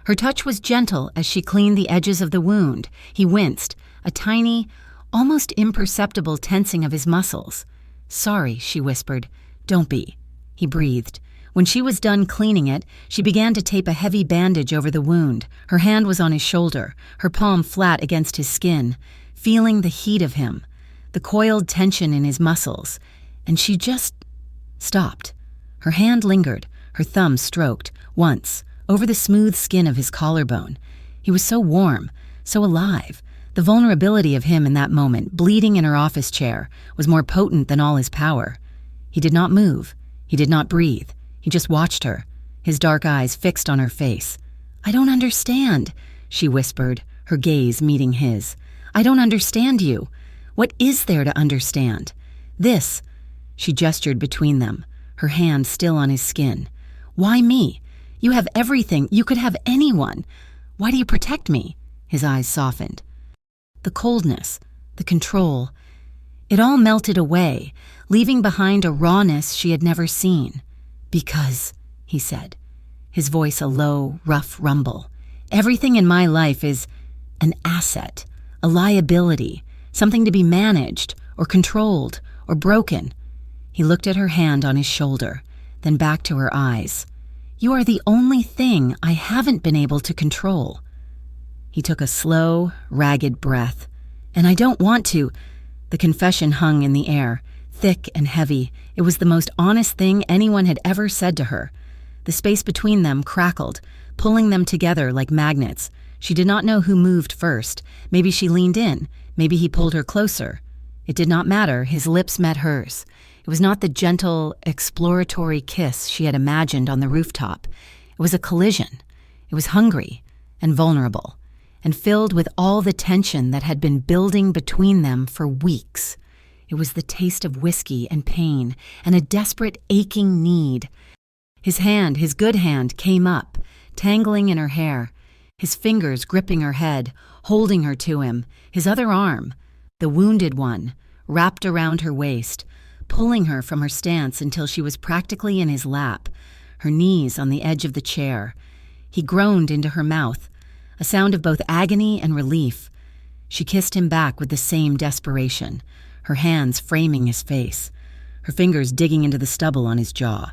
Her touch was gentle as she cleaned the edges of the wound. He winced, a tiny, almost imperceptible tensing of his muscles. "Sorry," she whispered. "Don't be." He breathed. When she was done cleaning it, she began to tape a heavy bandage over the wound. Her hand was on his shoulder, her palm flat against his skin, feeling the heat of him, the coiled tension in his muscles, and she just stopped. Her hand lingered, her thumb stroked, once, over the smooth skin of his collarbone. He was so warm, so alive. The vulnerability of him in that moment, bleeding in her office chair, was more potent than all his power. He did not move. He did not breathe. He just watched her, his dark eyes fixed on her face. "I don't understand," she whispered, her gaze meeting his. "I don't understand you. What is there to understand? This," she gestured between them, her hand still on his skin. "Why me? You have everything. You could have anyone. Why do you protect me?" His eyes softened. The coldness, the control, it all melted away, leaving behind a rawness she had never seen. "Because," he said, his voice a low, rough rumble, "everything in my life is an asset, a liability, something to be managed or controlled or broken." He looked at her hand on his shoulder, then back to her eyes. "You are the only thing I haven't been able to control." He took a slow, ragged breath. "And I don't want to." The confession hung in the air, thick and heavy. It was the most honest thing anyone had ever said to her. The space between them crackled, pulling them together like magnets. She did not know who moved first. Maybe she leaned in. Maybe he pulled her closer. It did not matter. His lips met hers. It was not the gentle, exploratory kiss she had imagined on the rooftop. It was a collision. It was hungry and vulnerable, and filled with all the tension that had been building between them for weeks. It was the taste of whiskey and pain and a desperate, aching need. His hand, his good hand, came up, tangling in her hair, his fingers gripping her head, holding her to him, his other arm, the wounded one, wrapped around her waist, pulling her from her stance until she was practically in his lap, her knees on the edge of the chair. He groaned into her mouth, a sound of both agony and relief. She kissed him back with the same desperation, her hands framing his face, her fingers digging into the stubble on his jaw.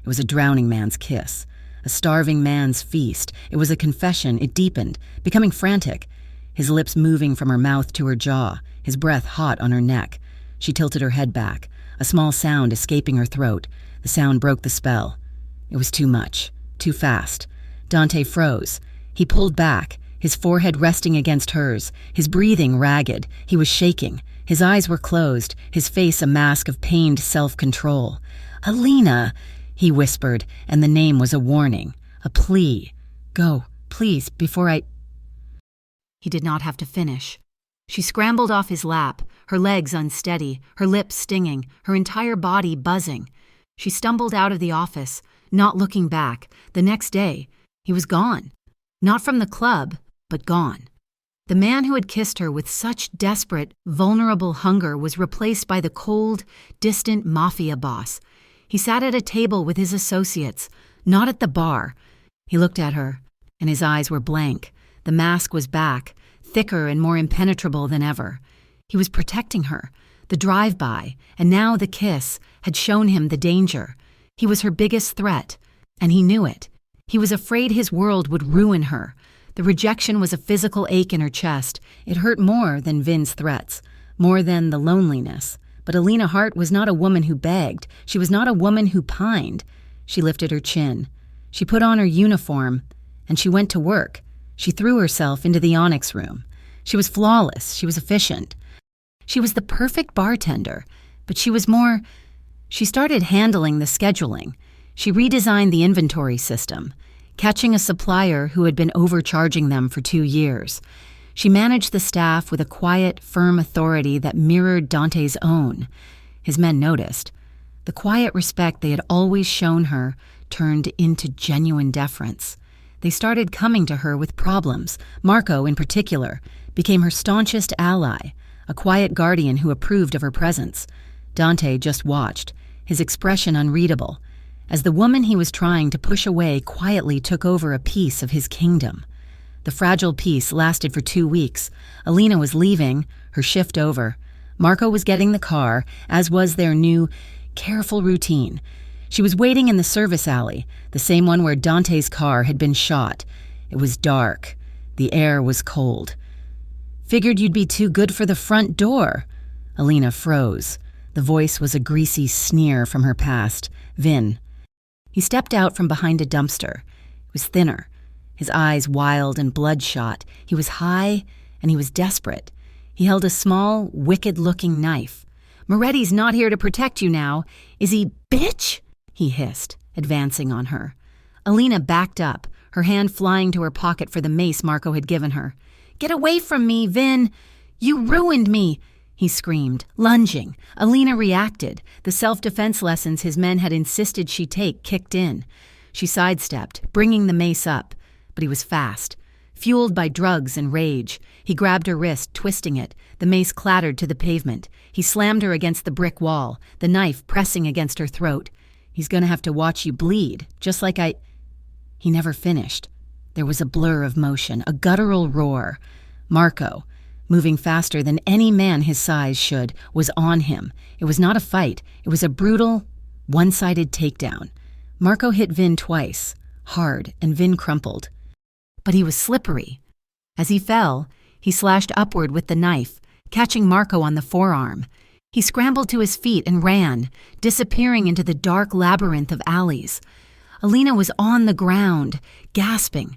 It was a drowning man's kiss, a starving man's feast. It was a confession. It deepened, becoming frantic, his lips moving from her mouth to her jaw, his breath hot on her neck. She tilted her head back, a small sound escaping her throat. The sound broke the spell. It was too much, too fast. Dante froze. He pulled back, his forehead resting against hers, his breathing ragged. He was shaking. His eyes were closed, his face a mask of pained self-control. "Alina," he whispered, and the name was a warning, a plea. "Go, please, before I—" He did not have to finish. She scrambled off his lap, her legs unsteady, her lips stinging, her entire body buzzing. She stumbled out of the office, not looking back. The next day, he was gone. Not from the club, but gone. The man who had kissed her with such desperate, vulnerable hunger was replaced by the cold, distant mafia boss. He sat at a table with his associates, not at the bar. He looked at her, and his eyes were blank. The mask was back, thicker and more impenetrable than ever. He was protecting her. The drive-by, and now the kiss, had shown him the danger. He was her biggest threat, and he knew it. He was afraid his world would ruin her. The rejection was a physical ache in her chest. It hurt more than Vin's threats, more than the loneliness. But Alina Hart was not a woman who begged. She was not a woman who pined. She lifted her chin. She put on her uniform, and she went to work. She threw herself into the Onyx room. She was flawless. She was efficient. She was the perfect bartender, but she was more... She started handling the scheduling. She redesigned the inventory system, catching a supplier who had been overcharging them for 2 years. She managed the staff with a quiet, firm authority that mirrored Dante's own. His men noticed. The quiet respect they had always shown her turned into genuine deference. They started coming to her with problems. Marco, in particular, became her staunchest ally, a quiet guardian who approved of her presence. Dante just watched, his expression unreadable, as the woman he was trying to push away quietly took over a piece of his kingdom. The fragile peace lasted for 2 weeks. Alina was leaving, her shift over. Marco was getting the car, as was their new, careful routine. She was waiting in the service alley, the same one where Dante's car had been shot. It was dark. The air was cold. "Figured you'd be too good for the front door." Alina froze. The voice was a greasy sneer from her past. Vin. He stepped out from behind a dumpster. It was thinner, his eyes wild and bloodshot. He was high, and he was desperate. He held a small, wicked-looking knife. "Moretti's not here to protect you now. Is he, bitch?" he hissed, advancing on her. Alina backed up, her hand flying to her pocket for the mace Marco had given her. "Get away from me, Vin! You ruined me!" he screamed, lunging. Alina reacted. The self-defense lessons his men had insisted she take kicked in. She sidestepped, bringing the mace up. But he was fast. Fueled by drugs and rage, he grabbed her wrist, twisting it. The mace clattered to the pavement. He slammed her against the brick wall, the knife pressing against her throat. "He's gonna have to watch you bleed, just like I—" He never finished. There was a blur of motion, a guttural roar. Marco, moving faster than any man his size should, was on him. It was not a fight. It was a brutal, one-sided takedown. Marco hit Vin twice, hard, and Vin crumpled. But he was slippery. As he fell, he slashed upward with the knife, catching Marco on the forearm. He scrambled to his feet and ran, disappearing into the dark labyrinth of alleys. Alina was on the ground, gasping,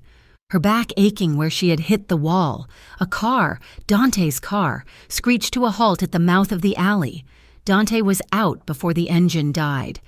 her back aching where she had hit the wall. A car, Dante's car, screeched to a halt at the mouth of the alley. Dante was out before the engine died.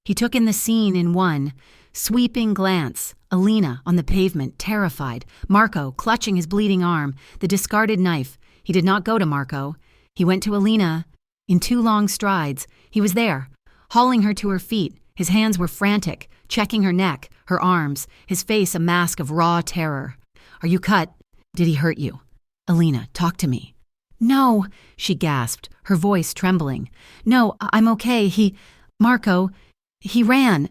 He took in the scene in one sweeping glance. Alina on the pavement, terrified. Marco clutching his bleeding arm, the discarded knife. He did not go to Marco. He went to Alina. In 2 long strides, he was there, hauling her to her feet. His hands were frantic, checking her neck, her arms, his face a mask of raw terror. "Are you cut? Did he hurt you? Alina, talk to me." "No," she gasped, her voice trembling. "No, I'm okay. Marco, he ran."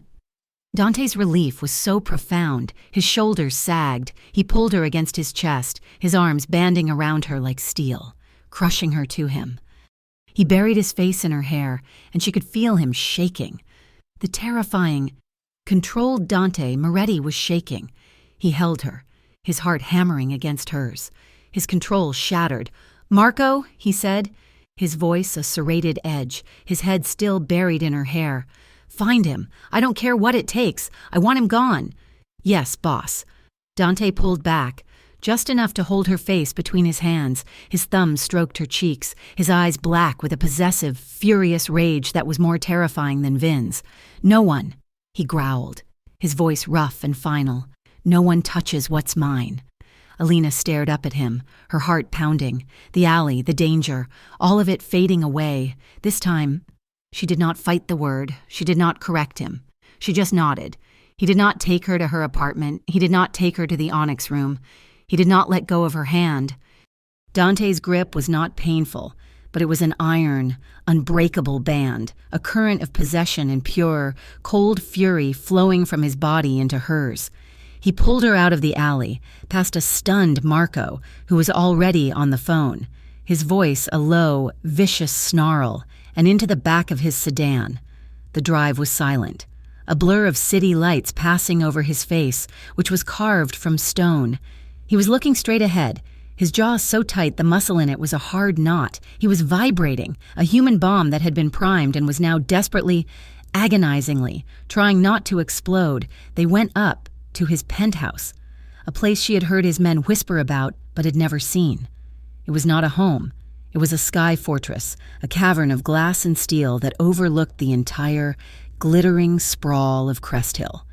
Dante's relief was so profound, his shoulders sagged. He pulled her against his chest, his arms banding around her like steel, crushing her to him. He buried his face in her hair, and she could feel him shaking. The terrifying, Controlled Dante Moretti was shaking. He held her, his heart hammering against hers. His control shattered. "Marco," he said, his voice a serrated edge, his head still buried in her hair. "Find him. I don't care what it takes. I want him gone." "Yes, boss." Dante pulled back, just enough to hold her face between his hands. His thumbs stroked her cheeks, his eyes black with a possessive, furious rage that was more terrifying than Vin's. "No one," he growled, his voice rough and final. "No one touches what's mine." Alina stared up at him, her heart pounding. The alley, the danger, all of it fading away. This time, she did not fight the word. She did not correct him. She just nodded. He did not take her to her apartment. He did not take her to the Onyx room. He did not let go of her hand. Dante's grip was not painful, but it was an iron, unbreakable band, a current of possession and pure, cold fury flowing from his body into hers. He pulled her out of the alley, past a stunned Marco, who was already on the phone, his voice a low, vicious snarl, and into the back of his sedan. The drive was silent, a blur of city lights passing over his face, which was carved from stone. He was looking straight ahead, his jaw so tight the muscle in it was a hard knot. He was vibrating, a human bomb that had been primed and was now desperately, agonizingly, trying not to explode. They went up to his penthouse, a place she had heard his men whisper about but had never seen. It was not a home. It was a sky fortress, a cavern of glass and steel that overlooked the entire, glittering sprawl of Crest Hill.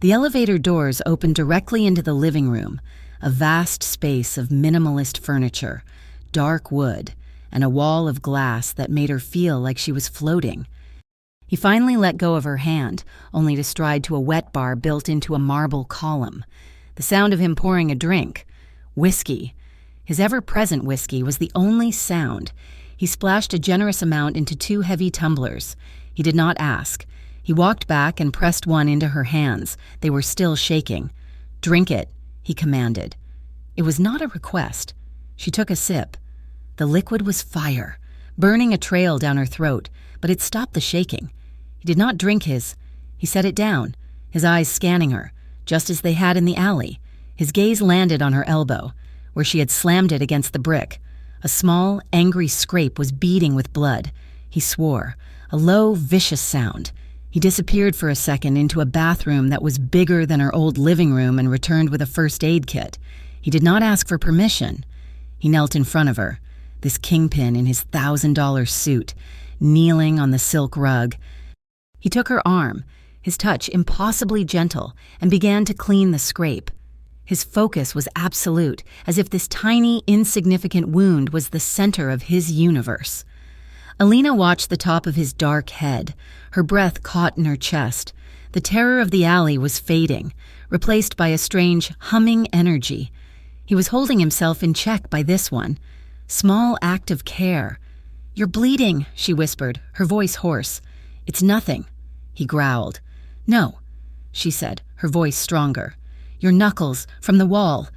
The elevator doors opened directly into the living room, a vast space of minimalist furniture, dark wood, and a wall of glass that made her feel like she was floating. He finally let go of her hand, only to stride to a wet bar built into a marble column. The sound of him pouring a drink. Whiskey. His ever-present whiskey was the only sound. He splashed a generous amount into 2 heavy tumblers. He did not ask. He walked back and pressed one into her hands. They were still shaking. "Drink it," he commanded. It was not a request. She took a sip. The liquid was fire, burning a trail down her throat, but it stopped the shaking. He did not drink his. He set it down, his eyes scanning her, just as they had in the alley. His gaze landed on her elbow, where she had slammed it against the brick. A small, angry scrape was beading with blood. He swore, a low, vicious sound. He disappeared for a second into a bathroom that was bigger than her old living room and returned with a first aid kit. He did not ask for permission. He knelt in front of her, this kingpin in his $1,000 suit, kneeling on the silk rug. He took her arm, his touch impossibly gentle, and began to clean the scrape. His focus was absolute, as if this tiny, insignificant wound was the center of his universe. Alina watched the top of his dark head, her breath caught in her chest. The terror of the alley was fading, replaced by a strange, humming energy. He was holding himself in check by this one. Small act of care. "You're bleeding," she whispered, her voice hoarse. "It's nothing," he growled. "No," she said, her voice stronger. "Your knuckles, from the wall."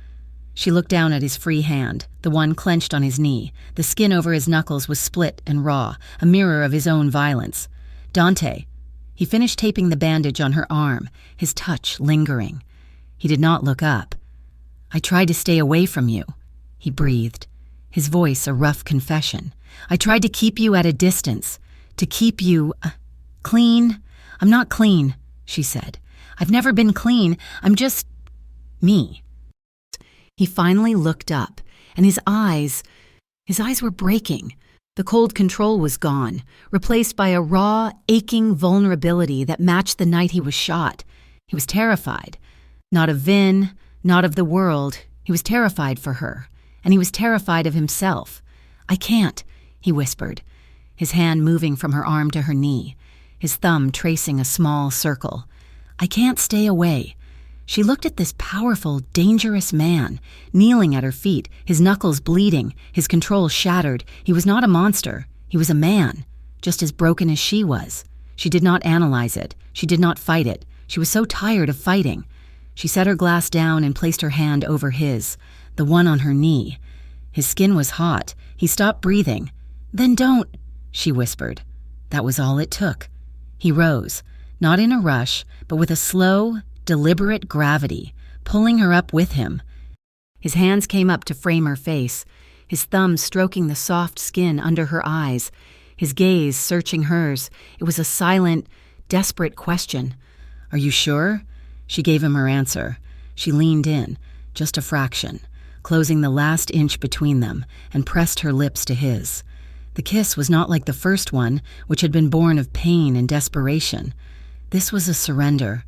She looked down at his free hand, the one clenched on his knee. The skin over his knuckles was split and raw, a mirror of his own violence. "Dante." He finished taping the bandage on her arm, his touch lingering. He did not look up. "I tried to stay away from you," he breathed, his voice a rough confession. "I tried to keep you at a distance, to keep you clean." "I'm not clean," she said. "I've never been clean. I'm just me." He finally looked up, and his eyes were breaking. The cold control was gone, replaced by a raw, aching vulnerability that matched the night he was shot. He was terrified. Not of Vin, not of the world. He was terrified for her, and he was terrified of himself. "I can't," he whispered, his hand moving from her arm to her knee, his thumb tracing a small circle. "I can't stay away." She looked at this powerful, dangerous man, kneeling at her feet, his knuckles bleeding, his control shattered. He was not a monster. He was a man, just as broken as she was. She did not analyze it. She did not fight it. She was so tired of fighting. She set her glass down and placed her hand over his, the one on her knee. His skin was hot. He stopped breathing. "Then don't," she whispered. That was all it took. He rose. not in a rush, but with a slow, deliberate gravity, pulling her up with him. His hands came up to frame her face, his thumbs stroking the soft skin under her eyes, his gaze searching hers. It was a silent, desperate question. "Are you sure?" She gave him her answer. She leaned in, just a fraction, closing the last inch between them, and pressed her lips to his. The kiss was not like the first one, which had been born of pain and desperation. This was a surrender.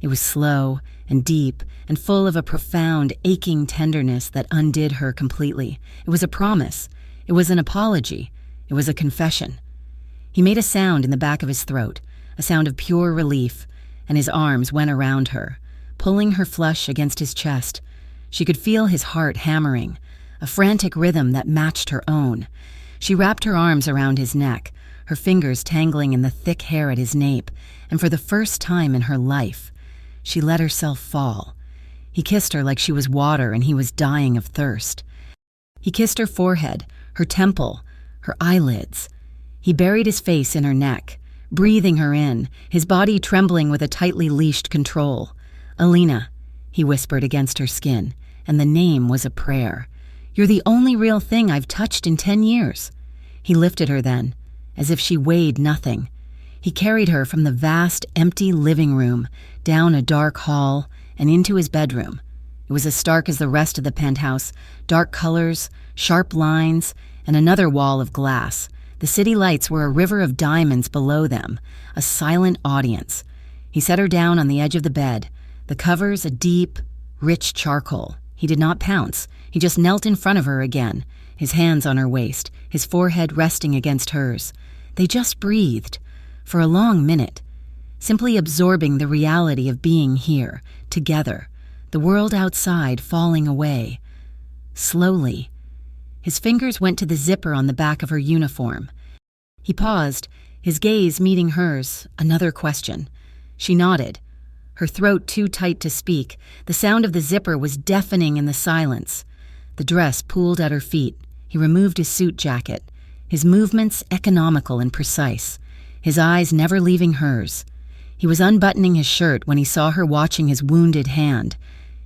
It was slow and deep and full of a profound, aching tenderness that undid her completely. It was a promise. It was an apology. It was a confession. He made a sound in the back of his throat, a sound of pure relief, and his arms went around her, pulling her flush against his chest. She could feel his heart hammering, a frantic rhythm that matched her own. She wrapped her arms around his neck, her fingers tangling in the thick hair at his nape, and for the first time in her life, she let herself fall. He kissed her like she was water and he was dying of thirst. He kissed her forehead, her temple, her eyelids. He buried his face in her neck, breathing her in, his body trembling with a tightly leashed control. "Alina," he whispered against her skin, and the name was a prayer. "You're the only real thing I've touched in 10 years. He lifted her then, as if she weighed nothing. He carried her from the vast, empty living room, down a dark hall, and into his bedroom. It was as stark as the rest of the penthouse, dark colors, sharp lines, and another wall of glass. The city lights were a river of diamonds below them, a silent audience. He set her down on the edge of the bed, the covers a deep, rich charcoal. He did not pounce. He just knelt in front of her again, his hands on her waist, his forehead resting against hers. They just breathed, for a long minute, simply absorbing the reality of being here, together, the world outside falling away. Slowly, his fingers went to the zipper on the back of her uniform. He paused, his gaze meeting hers, another question. She nodded, her throat too tight to speak. The sound of the zipper was deafening in the silence. The dress pooled at her feet. He removed his suit jacket, his movements economical and precise, his eyes never leaving hers. He was unbuttoning his shirt when he saw her watching his wounded hand.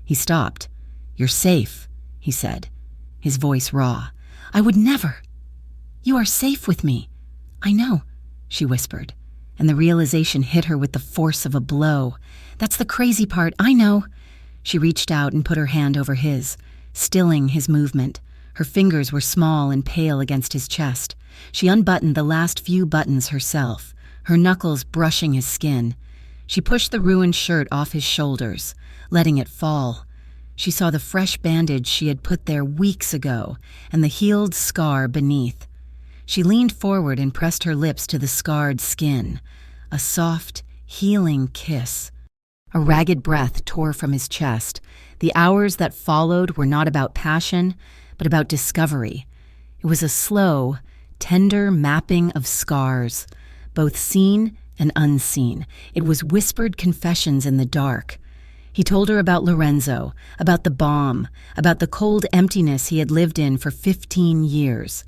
He stopped. "You're safe," he said, his voice raw. "I would never. You are safe with me." "I know," she whispered, and the realization hit her with the force of a blow. "That's the crazy part, I know." She reached out and put her hand over his, stilling his movement. Her fingers were small and pale against his chest. She unbuttoned the last few buttons herself, her knuckles brushing his skin. She pushed the ruined shirt off his shoulders, letting it fall. She saw the fresh bandage she had put there weeks ago and the healed scar beneath. She leaned forward and pressed her lips to the scarred skin. A soft, healing kiss. A ragged breath tore from his chest. The hours that followed were not about passion, but about discovery. It was a slow, tender mapping of scars, both seen and unseen. It was whispered confessions in the dark. He told her about Lorenzo, about the bomb, about the cold emptiness he had lived in for 15 years.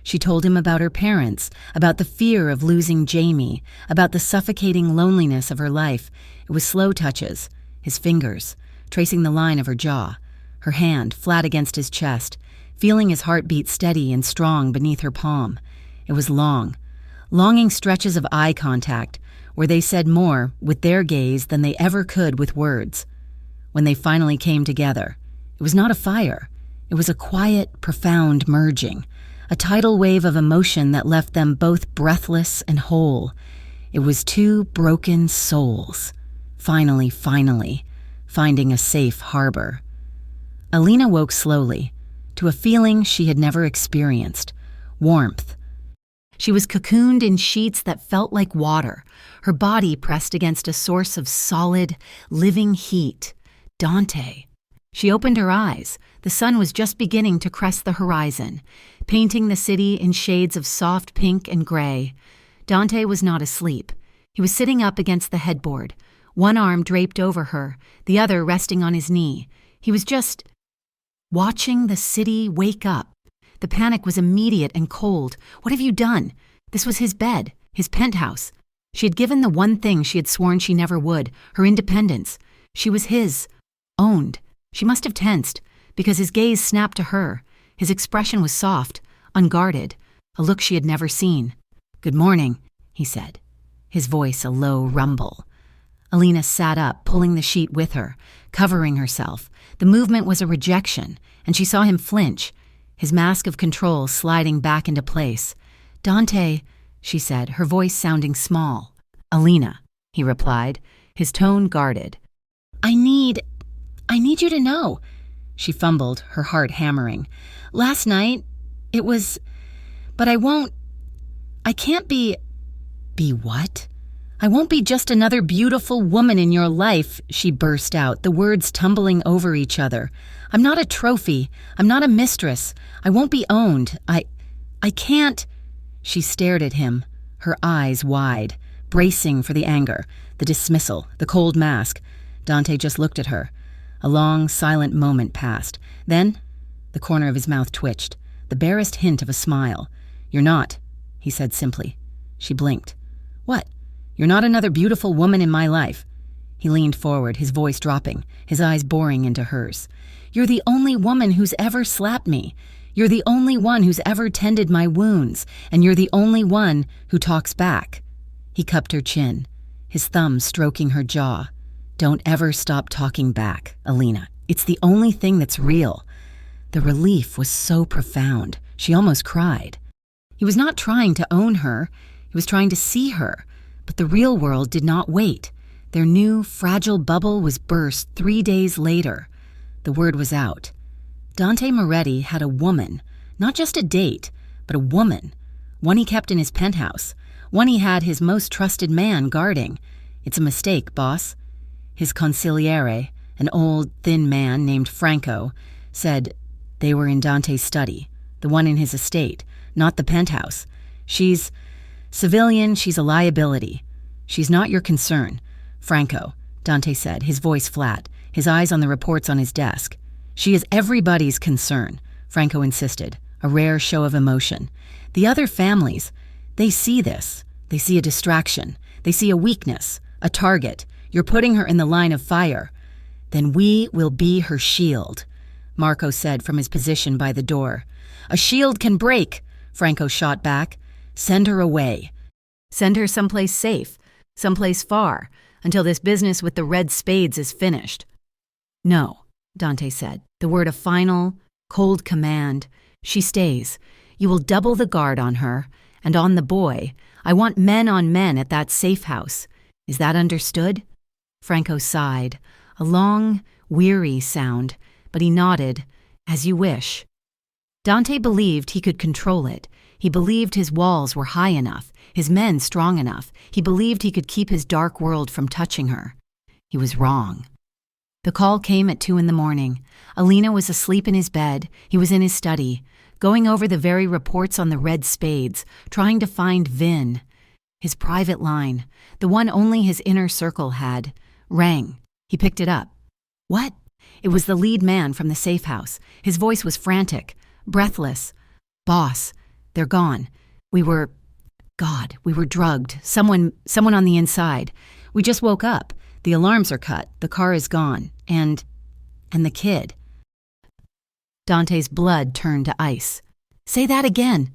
She told him about her parents, about the fear of losing Jamie, about the suffocating loneliness of her life. It was slow touches, his fingers, tracing the line of her jaw, her hand flat against his chest, feeling his heartbeat steady and strong beneath her palm. It was long, longing stretches of eye contact, where they said more with their gaze than they ever could with words. When they finally came together, it was not a fire. It was a quiet, profound merging, a tidal wave of emotion that left them both breathless and whole. It was two broken souls, finally, finding a safe harbor. Alina woke slowly, to a feeling she had never experienced, warmth. She was cocooned in sheets that felt like water, her body pressed against a source of solid, living heat. Dante. She opened her eyes. The sun was just beginning to crest the horizon, painting the city in shades of soft pink and gray. Dante was not asleep. He was sitting up against the headboard, one arm draped over her, the other resting on his knee. He was just watching the city wake up. The panic was immediate and cold. What have you done? This was his bed, his penthouse. She had given the one thing she had sworn she never would, her independence. She was his, owned. She must have tensed, because his gaze snapped to her. His expression was soft, unguarded, a look she had never seen. "Good morning," he said, his voice a low rumble. Alina sat up, pulling the sheet with her, covering herself. The movement was a rejection, and she saw him flinch, his mask of control sliding back into place. "Dante," she said, her voice sounding small. "Alina," he replied, his tone guarded. I need you to know," she fumbled, her heart hammering. "Last night, it was... But I can't be..." "Be what?" "I won't be just another beautiful woman in your life," she burst out, the words tumbling over each other. "I'm not a trophy. I'm not a mistress. I won't be owned. I can't..." She stared at him, her eyes wide, bracing for the anger, the dismissal, the cold mask. Dante just looked at her. A long, silent moment passed. Then, the corner of his mouth twitched, the barest hint of a smile. "You're not," he said simply. She blinked. "What? You're not another beautiful woman in my life." He leaned forward, his voice dropping, his eyes boring into hers. "You're the only woman who's ever slapped me. You're the only one who's ever tended my wounds, and you're the only one who talks back." He cupped her chin, his thumb stroking her jaw. "Don't ever stop talking back, Alina. It's the only thing that's real." The relief was so profound, she almost cried. He was not trying to own her, he was trying to see her, but the real world did not wait. Their new, fragile bubble was burst 3 days later. The word was out. Dante Moretti had a woman, not just a date, but a woman, one he kept in his penthouse, one he had his most trusted man guarding. "It's a mistake, boss." His consigliere, an old, thin man named Franco, said they were in Dante's study, the one in his estate, not the penthouse. "She's civilian, she's a liability. She's not your concern." "Franco," Dante said, his voice flat, his eyes on the reports on his desk. "She is everybody's concern," Franco insisted, a rare show of emotion. "The other families, they see this. They see a distraction. They see a weakness, a target. You're putting her in the line of fire." "Then we will be her shield," Marco said from his position by the door. "A shield can break," Franco shot back. "Send her away. Send her someplace safe, someplace far, until this business with the red spades is finished." "No," Dante said, the word a final, cold command. "She stays. You will double the guard on her, and on the boy. I want men on men at that safe house. Is that understood?" Franco sighed, a long, weary sound, but he nodded, "As you wish." Dante believed he could control it. He believed his walls were high enough, his men strong enough. He believed he could keep his dark world from touching her. He was wrong. The call came at 2 a.m. Alina was asleep in his bed. He was in his study, going over the very reports on the red spades, trying to find Vin. His private line, the one only his inner circle had, rang. He picked it up. "What?" It was the lead man from the safe house. His voice was frantic, breathless. "Boss, they're gone. We were drugged. Someone on the inside. We just woke up. The alarms are cut. The car is gone. And the kid." Dante's blood turned to ice. "Say that again."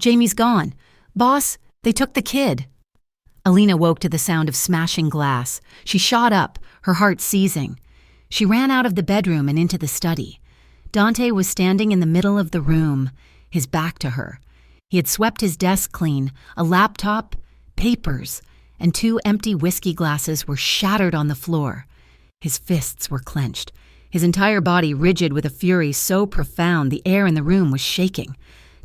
"Jamie's gone. Boss, they took the kid." Alina woke to the sound of smashing glass. She shot up, her heart seizing. She ran out of the bedroom and into the study. Dante was standing in the middle of the room, his back to her. He had swept his desk clean, a laptop, papers, and 2 empty whiskey glasses were shattered on the floor. His fists were clenched, his entire body rigid with a fury so profound the air in the room was shaking.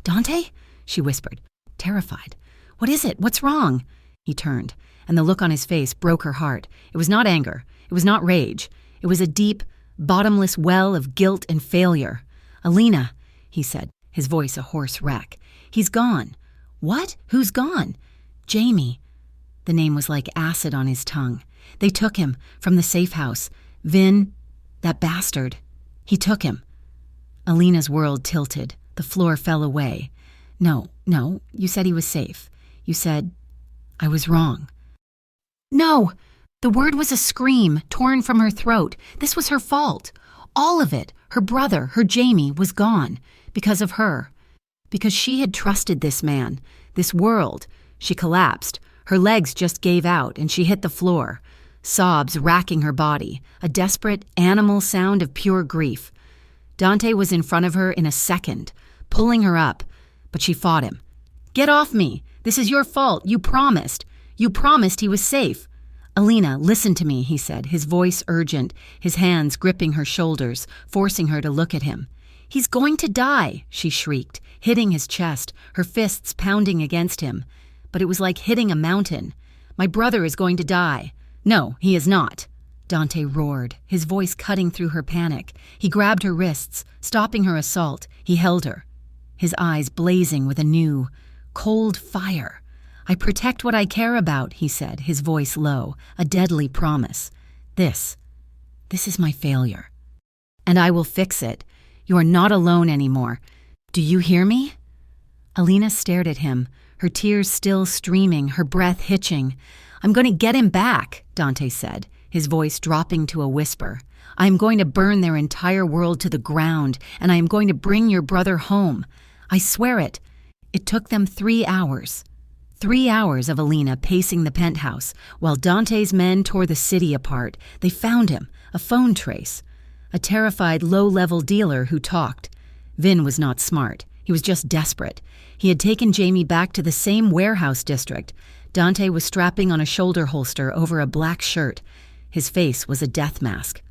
"Dante?" she whispered, terrified. "What is it? What's wrong?" He turned, and the look on his face broke her heart. It was not anger. It was not rage. It was a deep, bottomless well of guilt and failure. "Alina," he said, his voice a hoarse wreck. "He's gone." "What? Who's gone?" "Jamie." The name was like acid on his tongue. "They took him from the safe house. Vin, that bastard. He took him." Alina's world tilted. The floor fell away. No, you said he was safe. You said, I was wrong." No! The word was a scream torn from her throat. This was her fault. All of it, her brother, her Jamie, was gone. Because of her. Because she had trusted this man, this world. She collapsed. Her legs just gave out and she hit the floor. Sobs racking her body, a desperate, animal sound of pure grief. Dante was in front of her in a second, pulling her up, but she fought him. "Get off me! This is your fault! You promised! You promised he was safe!" "Alina, listen to me," he said, his voice urgent, his hands gripping her shoulders, forcing her to look at him. "He's going to die," she shrieked, hitting his chest, her fists pounding against him. But it was like hitting a mountain. "My brother is going to die." "No, he is not," Dante roared, his voice cutting through her panic. He grabbed her wrists, stopping her assault. He held her, his eyes blazing with a new, cold fire. "I protect what I care about," he said, his voice low, a deadly promise. This is my failure. And I will fix it. You are not alone anymore. Do you hear me?" Alina stared at him, her tears still streaming, her breath hitching. "I'm going to get him back," Dante said, his voice dropping to a whisper. "I am going to burn their entire world to the ground, and I am going to bring your brother home. I swear it." It took them 3 hours. 3 hours of Alina pacing the penthouse, while Dante's men tore the city apart. They found him, a phone trace. A terrified, low-level dealer who talked. Vin was not smart. He was just desperate. He had taken Jamie back to the same warehouse district. Dante was strapping on a shoulder holster over a black shirt. His face was a death mask.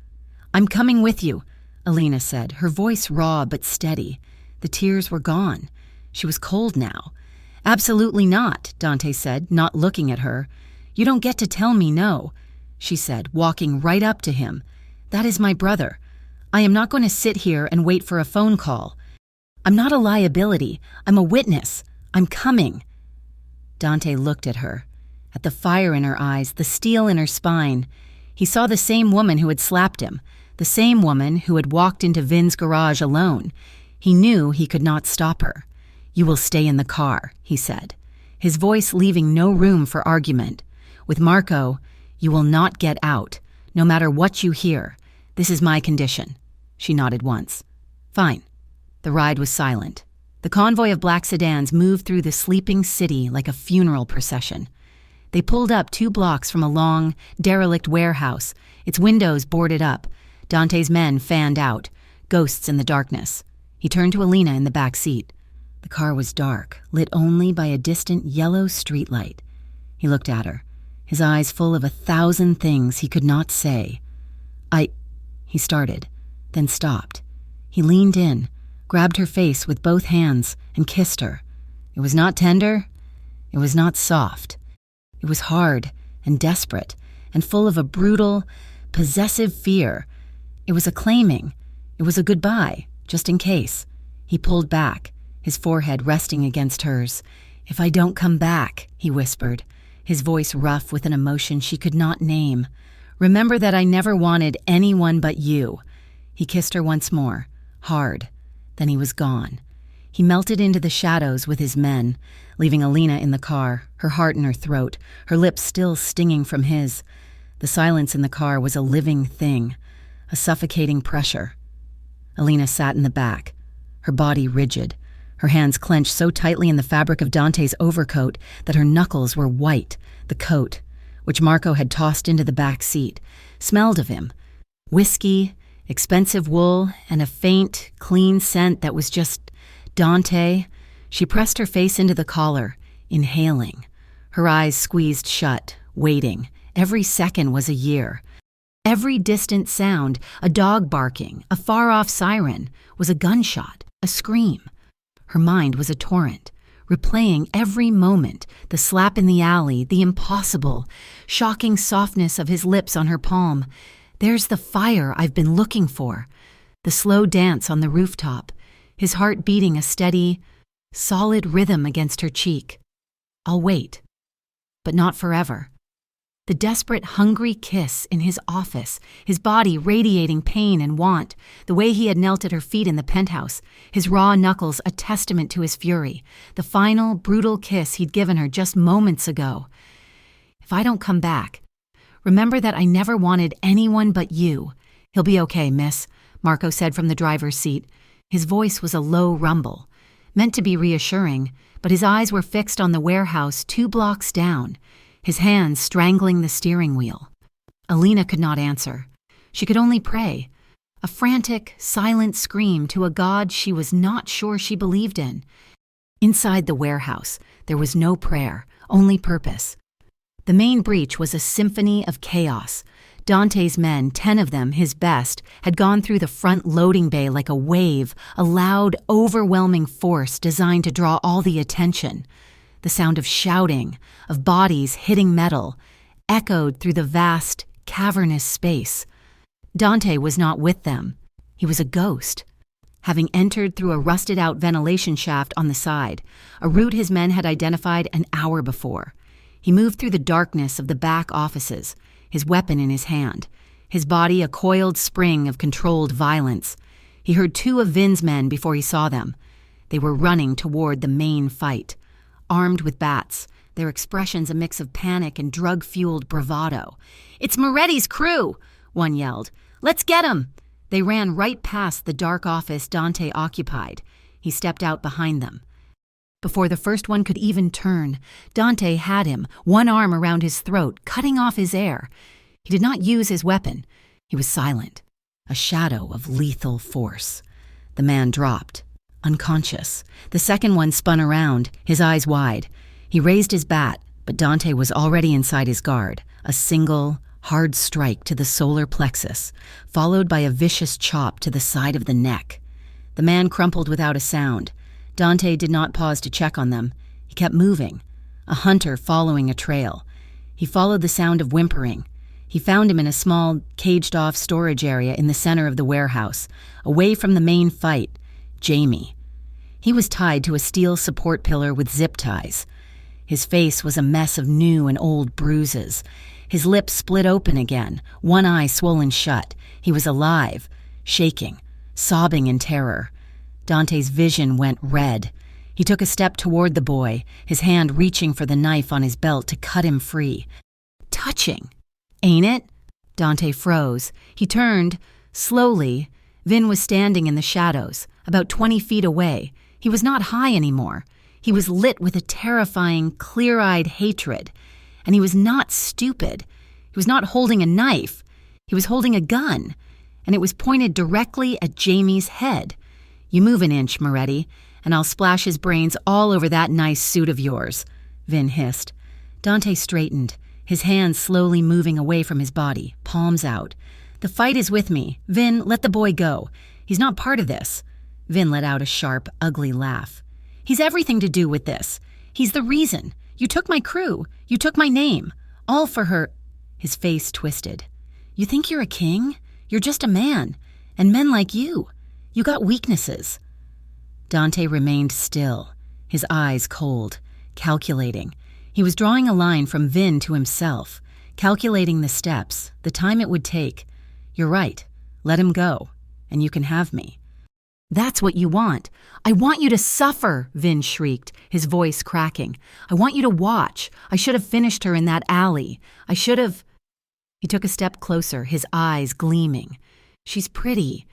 "I'm coming with you," Alina said, her voice raw but steady. The tears were gone. She was cold now. "Absolutely not," Dante said, not looking at her. "You don't get to tell me no," she said, walking right up to him. "That is my brother. I am not going to sit here and wait for a phone call. I'm not a liability. I'm a witness. I'm coming." Dante looked at her, at the fire in her eyes, the steel in her spine. He saw the same woman who had slapped him, the same woman who had walked into Vin's garage alone. He knew he could not stop her. "You will stay in the car," he said, his voice leaving no room for argument. "With Marco, you will not get out, no matter what you hear. This is my condition." She nodded once. "Fine." The ride was silent. The convoy of black sedans moved through the sleeping city like a funeral procession. They pulled up 2 blocks from a long, derelict warehouse, its windows boarded up. Dante's men fanned out, ghosts in the darkness. He turned to Alina in the back seat. The car was dark, lit only by a distant yellow streetlight. He looked at her, his eyes full of 1,000 things he could not say. He started, then stopped. He leaned in, grabbed her face with both hands, and kissed her. It was not tender. It was not soft. It was hard and desperate and full of a brutal, possessive fear. It was a claiming. It was a goodbye, just in case. He pulled back, his forehead resting against hers. "If I don't come back," he whispered, his voice rough with an emotion she could not name. "Remember that I never wanted anyone but you." He kissed her once more, hard. Then he was gone. He melted into the shadows with his men, leaving Alina in the car, her heart in her throat, her lips still stinging from his. The silence in the car was a living thing, a suffocating pressure. Alina sat in the back, her body rigid, her hands clenched so tightly in the fabric of Dante's overcoat that her knuckles were white. The coat, which Marco had tossed into the back seat, smelled of him. Whiskey, expensive wool, and a faint, clean scent that was just Dante. She pressed her face into the collar, inhaling. Her eyes squeezed shut, waiting. Every second was a year. Every distant sound, a dog barking, a far-off siren, was a gunshot, a scream. Her mind was a torrent, replaying every moment, the slap in the alley, the impossible, shocking softness of his lips on her palm. There's the fire I've been looking for. The slow dance on the rooftop, his heart beating a steady, solid rhythm against her cheek. I'll wait, but not forever. The desperate, hungry kiss in his office, his body radiating pain and want, the way he had knelt at her feet in the penthouse, his raw knuckles a testament to his fury, the final, brutal kiss he'd given her just moments ago. If I don't come back, Remember that I never wanted anyone but you. He'll be okay, miss, Marco said from the driver's seat. His voice was a low rumble, meant to be reassuring, but his eyes were fixed on the warehouse 2 blocks down, his hands strangling the steering wheel. Alina could not answer. She could only pray, a frantic, silent scream to a God she was not sure she believed in. Inside the warehouse, there was no prayer, only purpose. The main breach was a symphony of chaos. Dante's men, 10 of them, his best, had gone through the front loading bay like a wave, a loud, overwhelming force designed to draw all the attention. The sound of shouting, of bodies hitting metal, echoed through the vast, cavernous space. Dante was not with them. He was a ghost. Having entered through a rusted-out ventilation shaft on the side, a route his men had identified an hour before. He moved through the darkness of the back offices, his weapon in his hand, his body a coiled spring of controlled violence. He heard 2 of Vin's men before he saw them. They were running toward the main fight, armed with bats, their expressions a mix of panic and drug-fueled bravado. "It's Moretti's crew!" one yelled. "Let's get him!" They ran right past the dark office Dante occupied. He stepped out behind them. Before the first one could even turn, Dante had him, one arm around his throat, cutting off his air. He did not use his weapon. He was silent, a shadow of lethal force. The man dropped, unconscious. The second one spun around, his eyes wide. He raised his bat, but Dante was already inside his guard, a single, hard strike to the solar plexus, followed by a vicious chop to the side of the neck. The man crumpled without a sound. Dante did not pause to check on them. He kept moving, a hunter following a trail. He followed the sound of whimpering. He found him in a small, caged-off storage area in the center of the warehouse, away from the main fight, Jamie. He was tied to a steel support pillar with zip ties. His face was a mess of new and old bruises. His lips split open again, one eye swollen shut. He was alive, shaking, sobbing in terror. Dante's vision went red. He took a step toward the boy, his hand reaching for the knife on his belt to cut him free. Touching, ain't it? Dante froze. He turned. Slowly, Vin was standing in the shadows, about 20 feet away. He was not high anymore. He was lit with a terrifying, clear-eyed hatred. And he was not stupid. He was not holding a knife. He was holding a gun, and it was pointed directly at Jamie's head. "You move an inch, Moretti, and I'll splash his brains all over that nice suit of yours," Vin hissed. Dante straightened, his hands slowly moving away from his body, palms out. "The fight is with me. Vin, let the boy go. He's not part of this." Vin let out a sharp, ugly laugh. "He's everything to do with this. He's the reason. You took my crew. You took my name. All for her." His face twisted. "You think you're a king? You're just a man. And men like you got weaknesses." Dante remained still, his eyes cold, calculating. He was drawing a line from Vin to himself, calculating the steps, the time it would take. "You're right. Let him go, and you can have me." "That's what you want. I want you to suffer," Vin shrieked, his voice cracking. "I want you to watch. I should have finished her in that alley. I should have—" He took a step closer, his eyes gleaming. "She's pretty.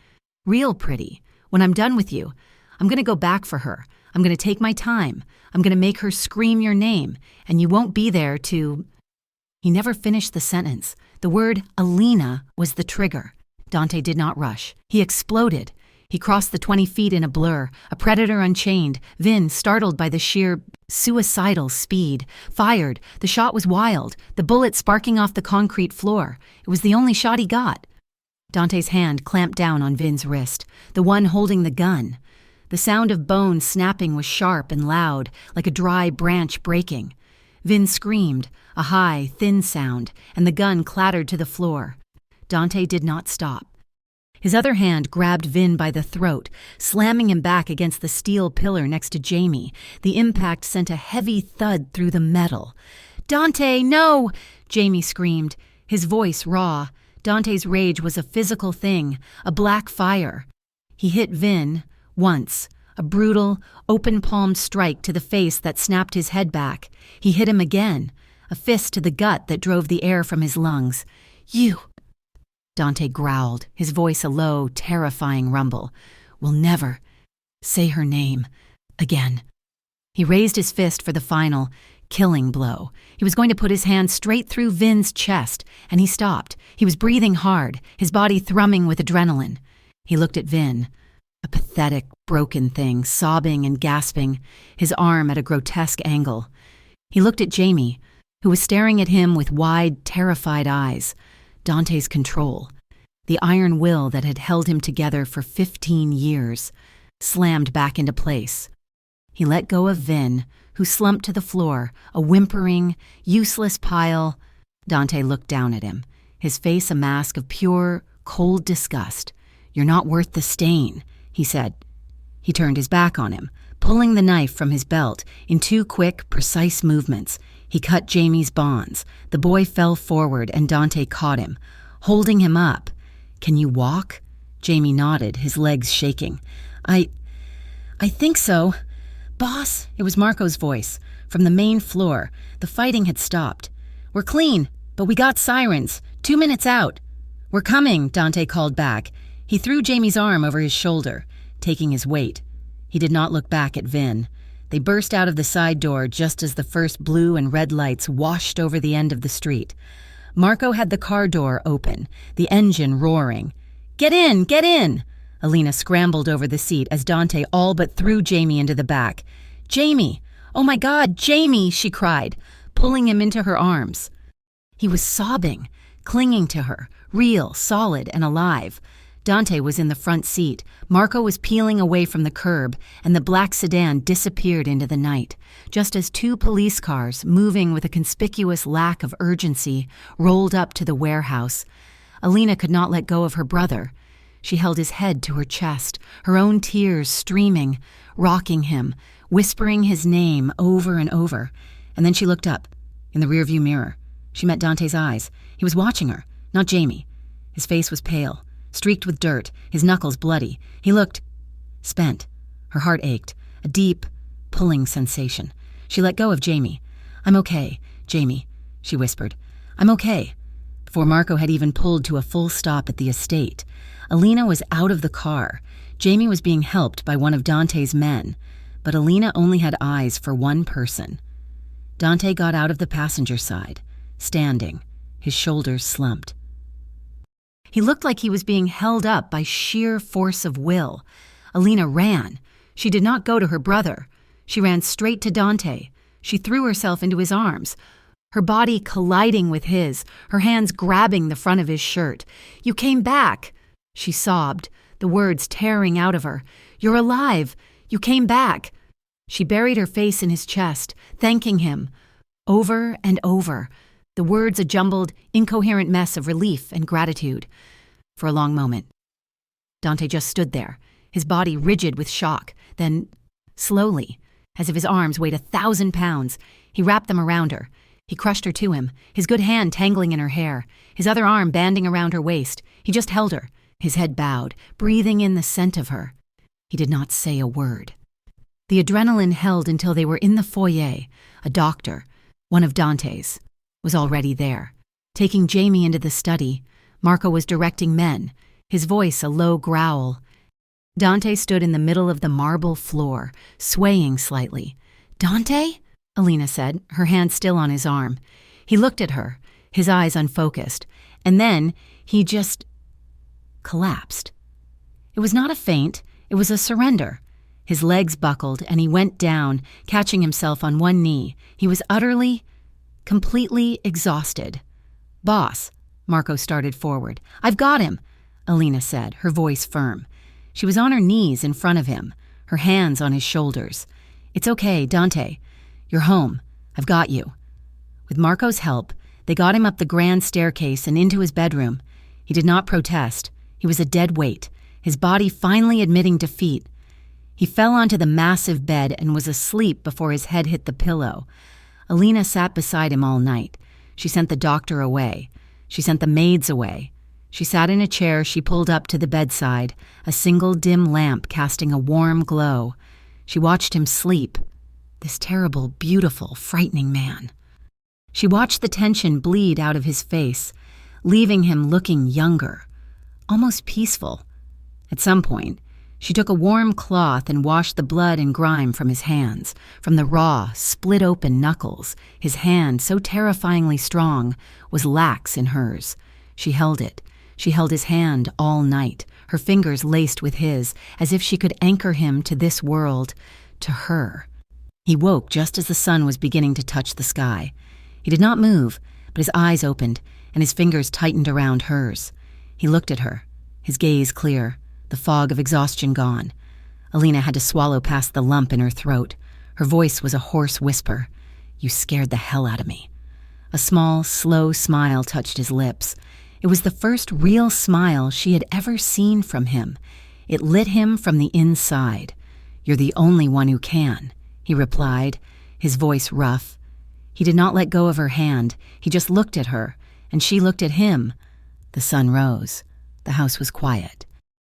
Real pretty. When I'm done with you, I'm going to go back for her. I'm going to take my time. I'm going to make her scream your name, and you won't be there to—" He never finished the sentence. The word Alina was the trigger. Dante did not rush. He exploded. He crossed the 20 feet in a blur, a predator unchained. Vin, startled by the sheer, suicidal speed, fired. The shot was wild, the bullet sparking off the concrete floor. It was the only shot he got. Dante's hand clamped down on Vin's wrist, the one holding the gun. The sound of bone snapping was sharp and loud, like a dry branch breaking. Vin screamed, a high, thin sound, and the gun clattered to the floor. Dante did not stop. His other hand grabbed Vin by the throat, slamming him back against the steel pillar next to Jamie. The impact sent a heavy thud through the metal. "Dante, no!" Jamie screamed, his voice raw. Dante's rage was a physical thing, a black fire. He hit Vin, once, a brutal, open-palmed strike to the face that snapped his head back. He hit him again, a fist to the gut that drove the air from his lungs. "You!" Dante growled, his voice a low, terrifying rumble. "Will never say her name again." He raised his fist for the final, killing blow. He was going to put his hand straight through Vin's chest, and he stopped. He was breathing hard, his body thrumming with adrenaline. He looked at Vin, a pathetic, broken thing, sobbing and gasping, his arm at a grotesque angle. He looked at Jamie, who was staring at him with wide, terrified eyes. Dante's control, the iron will that had held him together for 15 years, slammed back into place. He let go of Vin, who slumped to the floor, a whimpering, useless pile. Dante looked down at him, his face a mask of pure, cold disgust. "You're not worth the stain," he said. He turned his back on him, pulling the knife from his belt in 2 quick, precise movements. He cut Jamie's bonds. The boy fell forward and Dante caught him, holding him up. "Can you walk?" Jamie nodded, his legs shaking. I think so. "Boss," it was Marco's voice, from the main floor. The fighting had stopped. "We're clean, but we got sirens. 2 minutes out." "We're coming," Dante called back. He threw Jamie's arm over his shoulder, taking his weight. He did not look back at Vin. They burst out of the side door just as the first blue and red lights washed over the end of the street. Marco had the car door open, the engine roaring. "Get in! Get in!" Alina scrambled over the seat as Dante all but threw Jamie into the back. "Jamie! Oh my God, Jamie!" she cried, pulling him into her arms. He was sobbing, clinging to her, real, solid, and alive. Dante was in the front seat. Marco was peeling away from the curb, and the black sedan disappeared into the night, just as 2 police cars, moving with a conspicuous lack of urgency, rolled up to the warehouse. Alina could not let go of her brother. She held his head to her chest, her own tears streaming, rocking him, whispering his name over and over. And then she looked up, in the rearview mirror. She met Dante's eyes. He was watching her, not Jamie. His face was pale, streaked with dirt, his knuckles bloody. He looked spent. Her heart ached, a deep, pulling sensation. She let go of Jamie. "I'm okay, Jamie," she whispered. "I'm okay." Before Marco had even pulled to a full stop at the estate, Alina was out of the car. Jamie was being helped by one of Dante's men, but Alina only had eyes for one person. Dante got out of the passenger side, standing, his shoulders slumped. He looked like he was being held up by sheer force of will. Alina ran. She did not go to her brother. She ran straight to Dante. She threw herself into his arms, her body colliding with his, her hands grabbing the front of his shirt. "You came back," she sobbed, the words tearing out of her. "You're alive. You came back." She buried her face in his chest, thanking him, over and over, the words a jumbled, incoherent mess of relief and gratitude. For a long moment, Dante just stood there, his body rigid with shock. Then, slowly, as if his arms weighed 1,000 pounds, he wrapped them around her. He crushed her to him, his good hand tangling in her hair, his other arm banding around her waist. He just held her, his head bowed, breathing in the scent of her. He did not say a word. The adrenaline held until they were in the foyer. A doctor, one of Dante's, was already there. Taking Jamie into the study, Marco was directing men, his voice a low growl. Dante stood in the middle of the marble floor, swaying slightly. "Dante?" Alina said, her hand still on his arm. He looked at her, his eyes unfocused, and then he just collapsed. It was not a faint, it was a surrender. His legs buckled, and he went down, catching himself on one knee. He was utterly, completely exhausted. "Boss," Marco started forward. "I've got him," Alina said, her voice firm. She was on her knees in front of him, her hands on his shoulders. "It's okay, Dante. You're home. I've got you." With Marco's help, they got him up the grand staircase and into his bedroom. He did not protest. He was a dead weight, his body finally admitting defeat. He fell onto the massive bed and was asleep before his head hit the pillow. Alina sat beside him all night. She sent the doctor away. She sent the maids away. She sat in a chair she pulled up to the bedside, a single dim lamp casting a warm glow. She watched him sleep, this terrible, beautiful, frightening man. She watched the tension bleed out of his face, leaving him looking younger, almost peaceful. At some point, she took a warm cloth and washed the blood and grime from his hands, from the raw, split-open knuckles. His hand, so terrifyingly strong, was lax in hers. She held it. She held his hand all night, her fingers laced with his, as if she could anchor him to this world, to her. He woke just as the sun was beginning to touch the sky. He did not move, but his eyes opened, and his fingers tightened around hers. He looked at her, his gaze clear, the fog of exhaustion gone. Alina had to swallow past the lump in her throat. Her voice was a hoarse whisper. "You scared the hell out of me." A small, slow smile touched his lips. It was the first real smile she had ever seen from him. It lit him from the inside. "You're the only one who can," he replied, his voice rough. He did not let go of her hand. He just looked at her, and she looked at him. The sun rose. The house was quiet.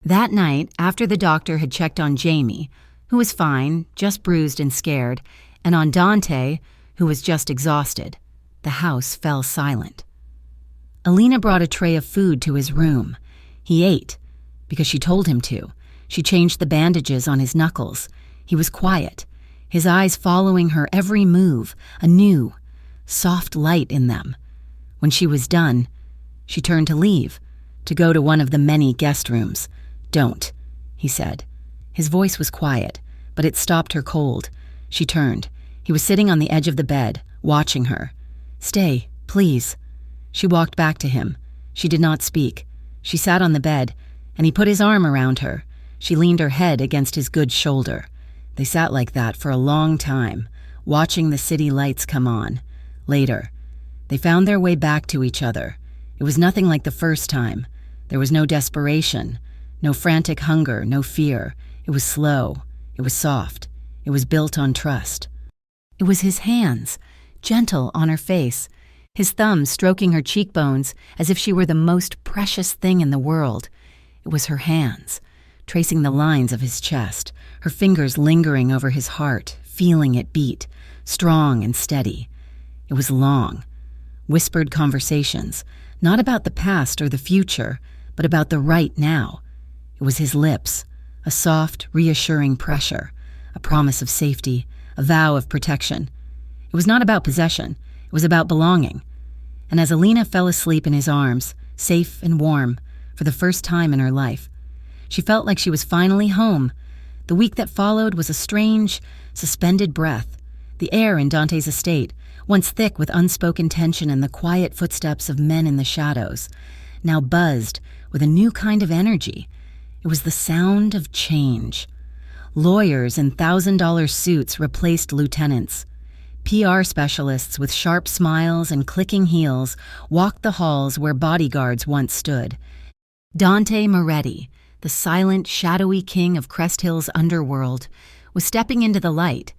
That night, after the doctor had checked on Jamie, who was fine, just bruised and scared, and on Dante, who was just exhausted, the house fell silent. Alina brought a tray of food to his room. He ate, because she told him to. She changed the bandages on his knuckles. He was quiet, his eyes following her every move, a new, soft light in them. When she was done, she turned to leave, to go to one of the many guest rooms. "Don't," he said. His voice was quiet, but it stopped her cold. She turned. He was sitting on the edge of the bed, watching her. "Stay, please." She walked back to him. She did not speak. She sat on the bed, and he put his arm around her. She leaned her head against his good shoulder. They sat like that for a long time, watching the city lights come on. Later, they found their way back to each other. It was nothing like the first time. There was no desperation, no frantic hunger, no fear. It was slow. It was soft. It was built on trust. It was his hands, gentle on her face, his thumbs stroking her cheekbones as if she were the most precious thing in the world. It was her hands, tracing the lines of his chest, her fingers lingering over his heart, feeling it beat, strong and steady. It was long. Whispered conversations, not about the past or the future, but about the right now. It was his lips, a soft, reassuring pressure, a promise of safety, a vow of protection. It was not about possession. It was about belonging. And as Alina fell asleep in his arms, safe and warm, for the first time in her life, she felt like she was finally home. The week that followed was a strange, suspended breath. The air in Dante's estate, once thick with unspoken tension and the quiet footsteps of men in the shadows, now buzzed with a new kind of energy. It was the sound of change. Lawyers in $1,000 suits replaced lieutenants. PR specialists with sharp smiles and clicking heels walked the halls where bodyguards once stood. Dante Moretti, the silent, shadowy king of Crest Hill's underworld, was stepping into the light.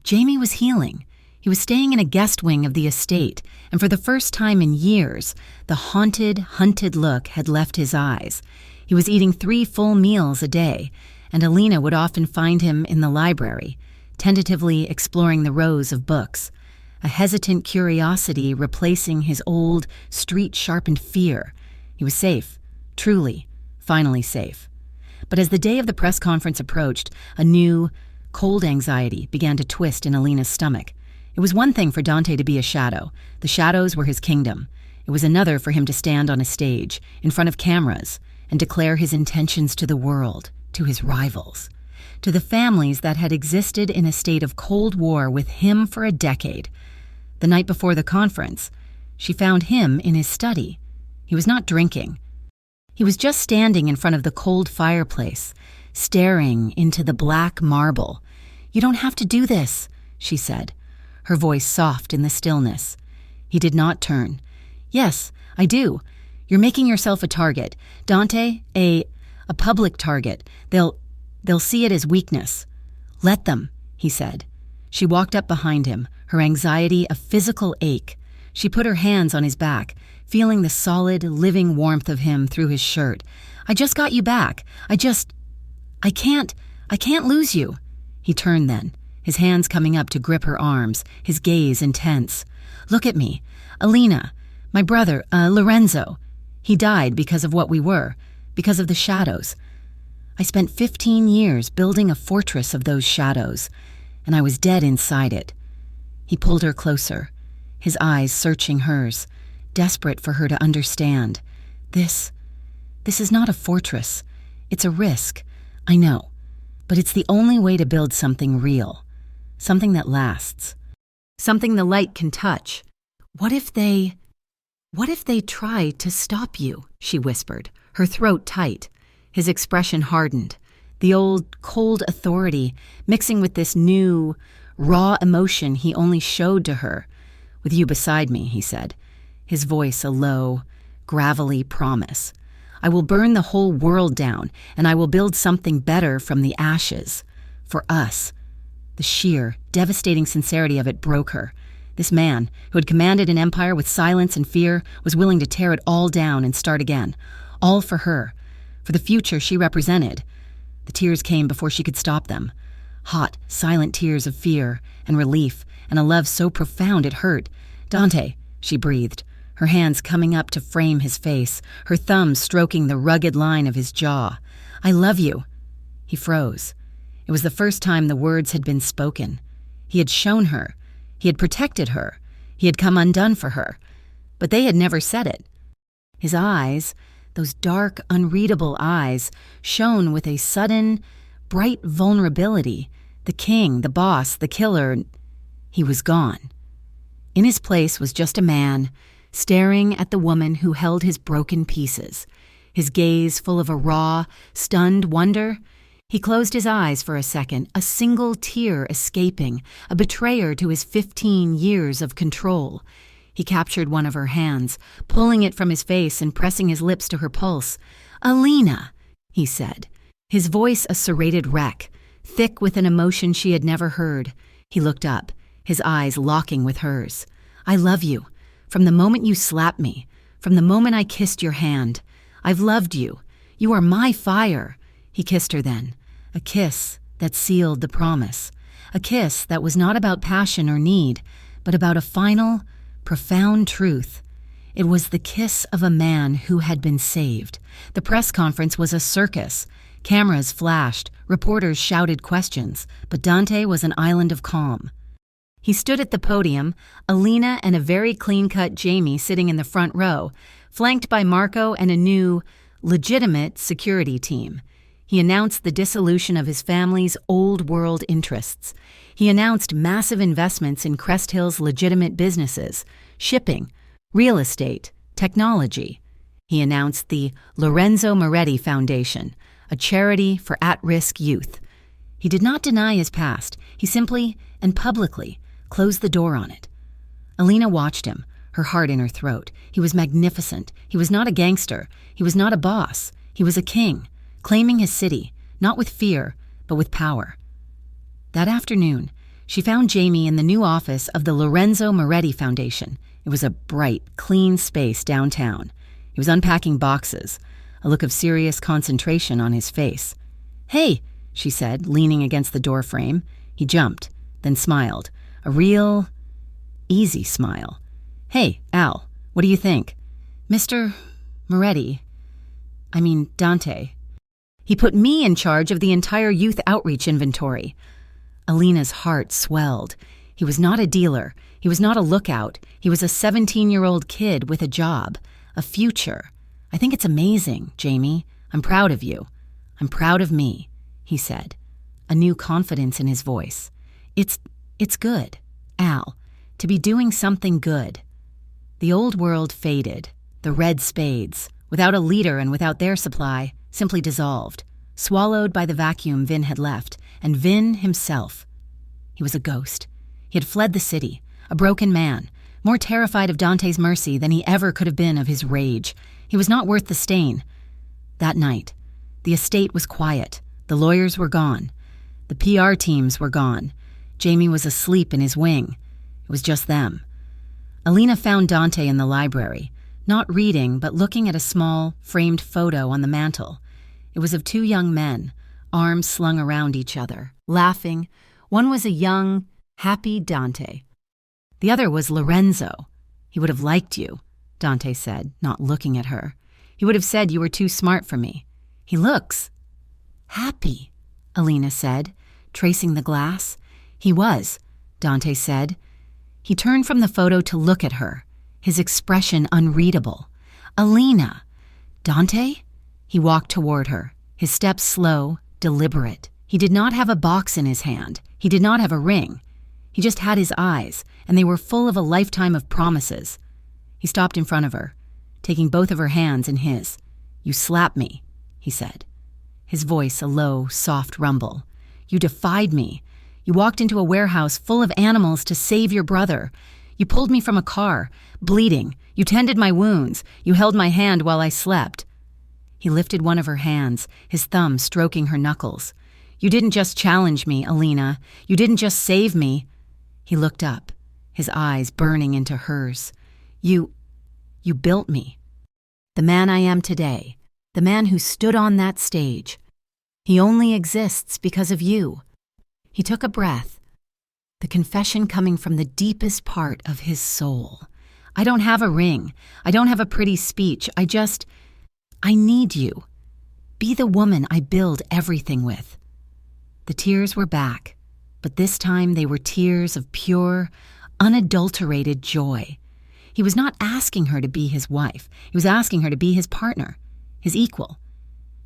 Jamie was healing. He was staying in a guest wing of the estate, and for the first time in years, the haunted, hunted look had left his eyes. He was eating 3 full meals a day, and Alina would often find him in the library, tentatively exploring the rows of books, a hesitant curiosity replacing his old, street-sharpened fear. He was safe, truly, finally safe. But as the day of the press conference approached, a new, cold anxiety began to twist in Alina's stomach. It was one thing for Dante to be a shadow. The shadows were his kingdom. It was another for him to stand on a stage, in front of cameras, and declare his intentions to the world, to his rivals, to the families that had existed in a state of Cold War with him for a decade. The night before the conference, she found him in his study. He was not drinking. He was just standing in front of the cold fireplace, staring into the black marble. "You don't have to do this," she said, her voice soft in the stillness. He did not turn. "Yes, I do. You're making yourself a target. Dante, a public target. They'll see it as weakness." "Let them," he said. She walked up behind him, her anxiety a physical ache. She put her hands on his back, feeling the solid, living warmth of him through his shirt. "I just got you back. I can't lose you." He turned then, his hands coming up to grip her arms, his gaze intense. Look at me. Alina, my brother, Lorenzo. He died because of what we were, because of the shadows. I spent 15 years building a fortress of those shadows, and I was dead inside it. He pulled her closer, his eyes searching hers, desperate for her to understand. This is not a fortress. It's a risk, I know, but it's the only way to build something real, something that lasts, something the light can touch. What if they try to stop you? She whispered, her throat tight. His expression hardened, the old cold authority mixing with this new, raw emotion he only showed to her. With you beside me, he said, his voice a low, gravelly promise. I will burn the whole world down, and I will build something better from the ashes. For us. The sheer, devastating sincerity of it broke her. This man, who had commanded an empire with silence and fear, was willing to tear it all down and start again. All for her. For the future she represented. The tears came before she could stop them. Hot, silent tears of fear and relief, and a love so profound it hurt. Dante, she breathed, her hands coming up to frame his face, her thumbs stroking the rugged line of his jaw. I love you. He froze. It was the first time the words had been spoken. He had shown her. He had protected her. He had come undone for her. But they had never said it. His eyes, those dark, unreadable eyes, shone with a sudden, bright vulnerability. The king, the boss, the killer, he was gone. In his place was just a man, staring at the woman who held his broken pieces, his gaze full of a raw, stunned wonder. He closed his eyes for a second, a single tear escaping, a betrayer to his 15 years of control. He captured one of her hands, pulling it from his face and pressing his lips to her pulse. Alina, he said, his voice a serrated wreck, thick with an emotion she had never heard. He looked up, his eyes locking with hers. I love you. From the moment you slapped me, from the moment I kissed your hand. I've loved you. You are my fire. He kissed her then, a kiss that sealed the promise, a kiss that was not about passion or need, but about a final, profound truth. It was the kiss of a man who had been saved. The press conference was a circus. Cameras flashed, reporters shouted questions, but Dante was an island of calm. He stood at the podium, Alina and a very clean-cut Jamie sitting in the front row, flanked by Marco and a new, legitimate security team. He announced the dissolution of his family's old-world interests. He announced massive investments in Crest Hill's legitimate businesses, shipping, real estate, technology. He announced the Lorenzo Moretti Foundation, a charity for at-risk youth. He did not deny his past. He simply and publicly closed the door on it. Alina watched him, her heart in her throat. He was magnificent. He was not a gangster. He was not a boss. He was a king, claiming his city, not with fear, but with power. That afternoon, she found Jamie in the new office of the Lorenzo Moretti Foundation. It was a bright, clean space downtown. He was unpacking boxes, a look of serious concentration on his face. Hey, she said, leaning against the door frame. He jumped, then smiled. A real, easy smile. Hey, Al, what do you think? Mr. Moretti, Dante. He put me in charge of the entire youth outreach inventory. Alina's heart swelled. He was not a dealer. He was not a lookout. He was a 17-year-old kid with a job, a future. I think it's amazing, Jamie. I'm proud of you. I'm proud of me, he said, a new confidence in his voice. It's good, Al, to be doing something good. The old world faded, the red spades, without a leader and without their supply, simply dissolved, swallowed by the vacuum Vin had left, and Vin himself. He was a ghost. He had fled the city, a broken man, more terrified of Dante's mercy than he ever could have been of his rage. He was not worth the stain. That night, the estate was quiet. The lawyers were gone. The PR teams were gone. Jamie was asleep in his wing. It was just them. Alina found Dante in the library, not reading but looking at a small, framed photo on the mantel. It was of two young men, arms slung around each other, laughing. One was a young, happy Dante. The other was Lorenzo. He would have liked you, Dante said, not looking at her. He would have said you were too smart for me. He looks happy, Alina said, tracing the glass. He was, Dante said. He turned from the photo to look at her, his expression unreadable. Alina! Dante? He walked toward her, his steps slow, deliberate. He did not have a box in his hand. He did not have a ring. He just had his eyes, and they were full of a lifetime of promises. He stopped in front of her, taking both of her hands in his. You slapped me, he said. His voice a low, soft rumble. You defied me. You walked into a warehouse full of animals to save your brother. You pulled me from a car, bleeding. You tended my wounds. You held my hand while I slept. He lifted one of her hands, his thumb stroking her knuckles. You didn't just challenge me, Alina. You didn't just save me. He looked up, his eyes burning into hers. You built me. The man I am today, the man who stood on that stage. He only exists because of you. He took a breath, the confession coming from the deepest part of his soul. I don't have a ring. I don't have a pretty speech. I need you. Be the woman I build everything with. The tears were back, but this time they were tears of pure, unadulterated joy. He was not asking her to be his wife. He was asking her to be his partner, his equal.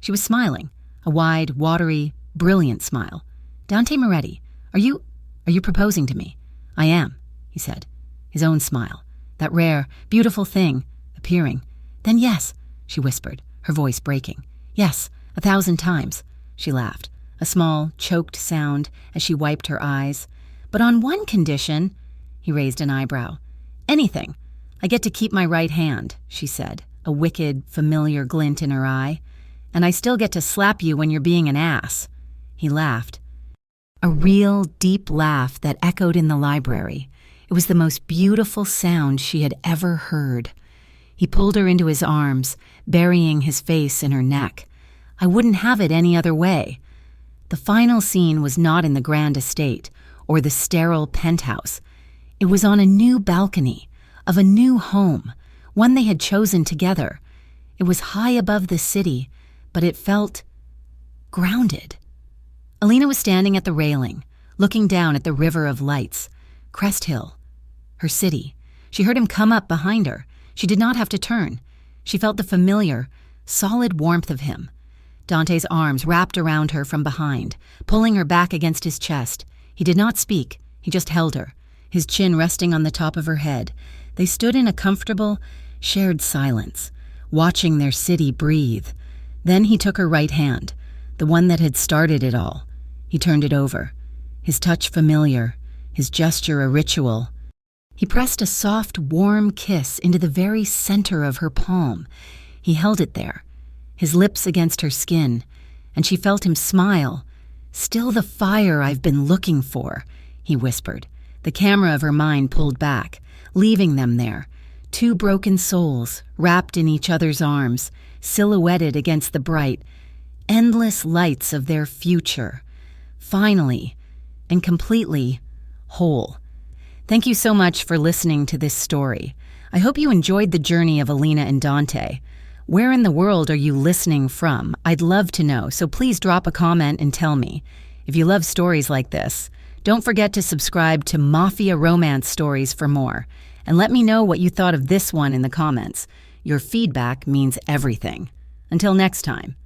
She was smiling, a wide, watery, brilliant smile. Dante Moretti, are you proposing to me? I am, he said, his own smile, that rare, beautiful thing appearing. Then yes, she whispered, her voice breaking. Yes, 1,000 times, she laughed, a small, choked sound as she wiped her eyes. But on one condition, he raised an eyebrow. Anything. I get to keep my right hand, she said, a wicked, familiar glint in her eye. And I still get to slap you when you're being an ass. He laughed. A real, deep laugh that echoed in the library. It was the most beautiful sound she had ever heard. He pulled her into his arms, burying his face in her neck. I wouldn't have it any other way. The final scene was not in the grand estate or the sterile penthouse. It was on a new balcony of a new home, one they had chosen together. It was high above the city, but it felt grounded. Alina was standing at the railing, looking down at the river of lights, Crest Hill, her city. She heard him come up behind her. She did not have to turn. She felt the familiar, solid warmth of him. Dante's arms wrapped around her from behind, pulling her back against his chest. He did not speak. He just held her, his chin resting on the top of her head. They stood in a comfortable, shared silence, watching their city breathe. Then he took her right hand, the one that had started it all. He turned it over, his touch familiar, his gesture a ritual. He pressed a soft, warm kiss into the very center of her palm. He held it there, his lips against her skin, and she felt him smile. Still the fire I've been looking for, he whispered. The camera of her mind pulled back, leaving them there, two broken souls wrapped in each other's arms, silhouetted against the bright, endless lights of their future, finally and completely whole. Thank you so much for listening to this story. I hope you enjoyed the journey of Alina and Dante. Where in the world are you listening from? I'd love to know, so please drop a comment and tell me. If you love stories like this, don't forget to subscribe to Mafia Romance Stories for more. And let me know what you thought of this one in the comments. Your feedback means everything. Until next time.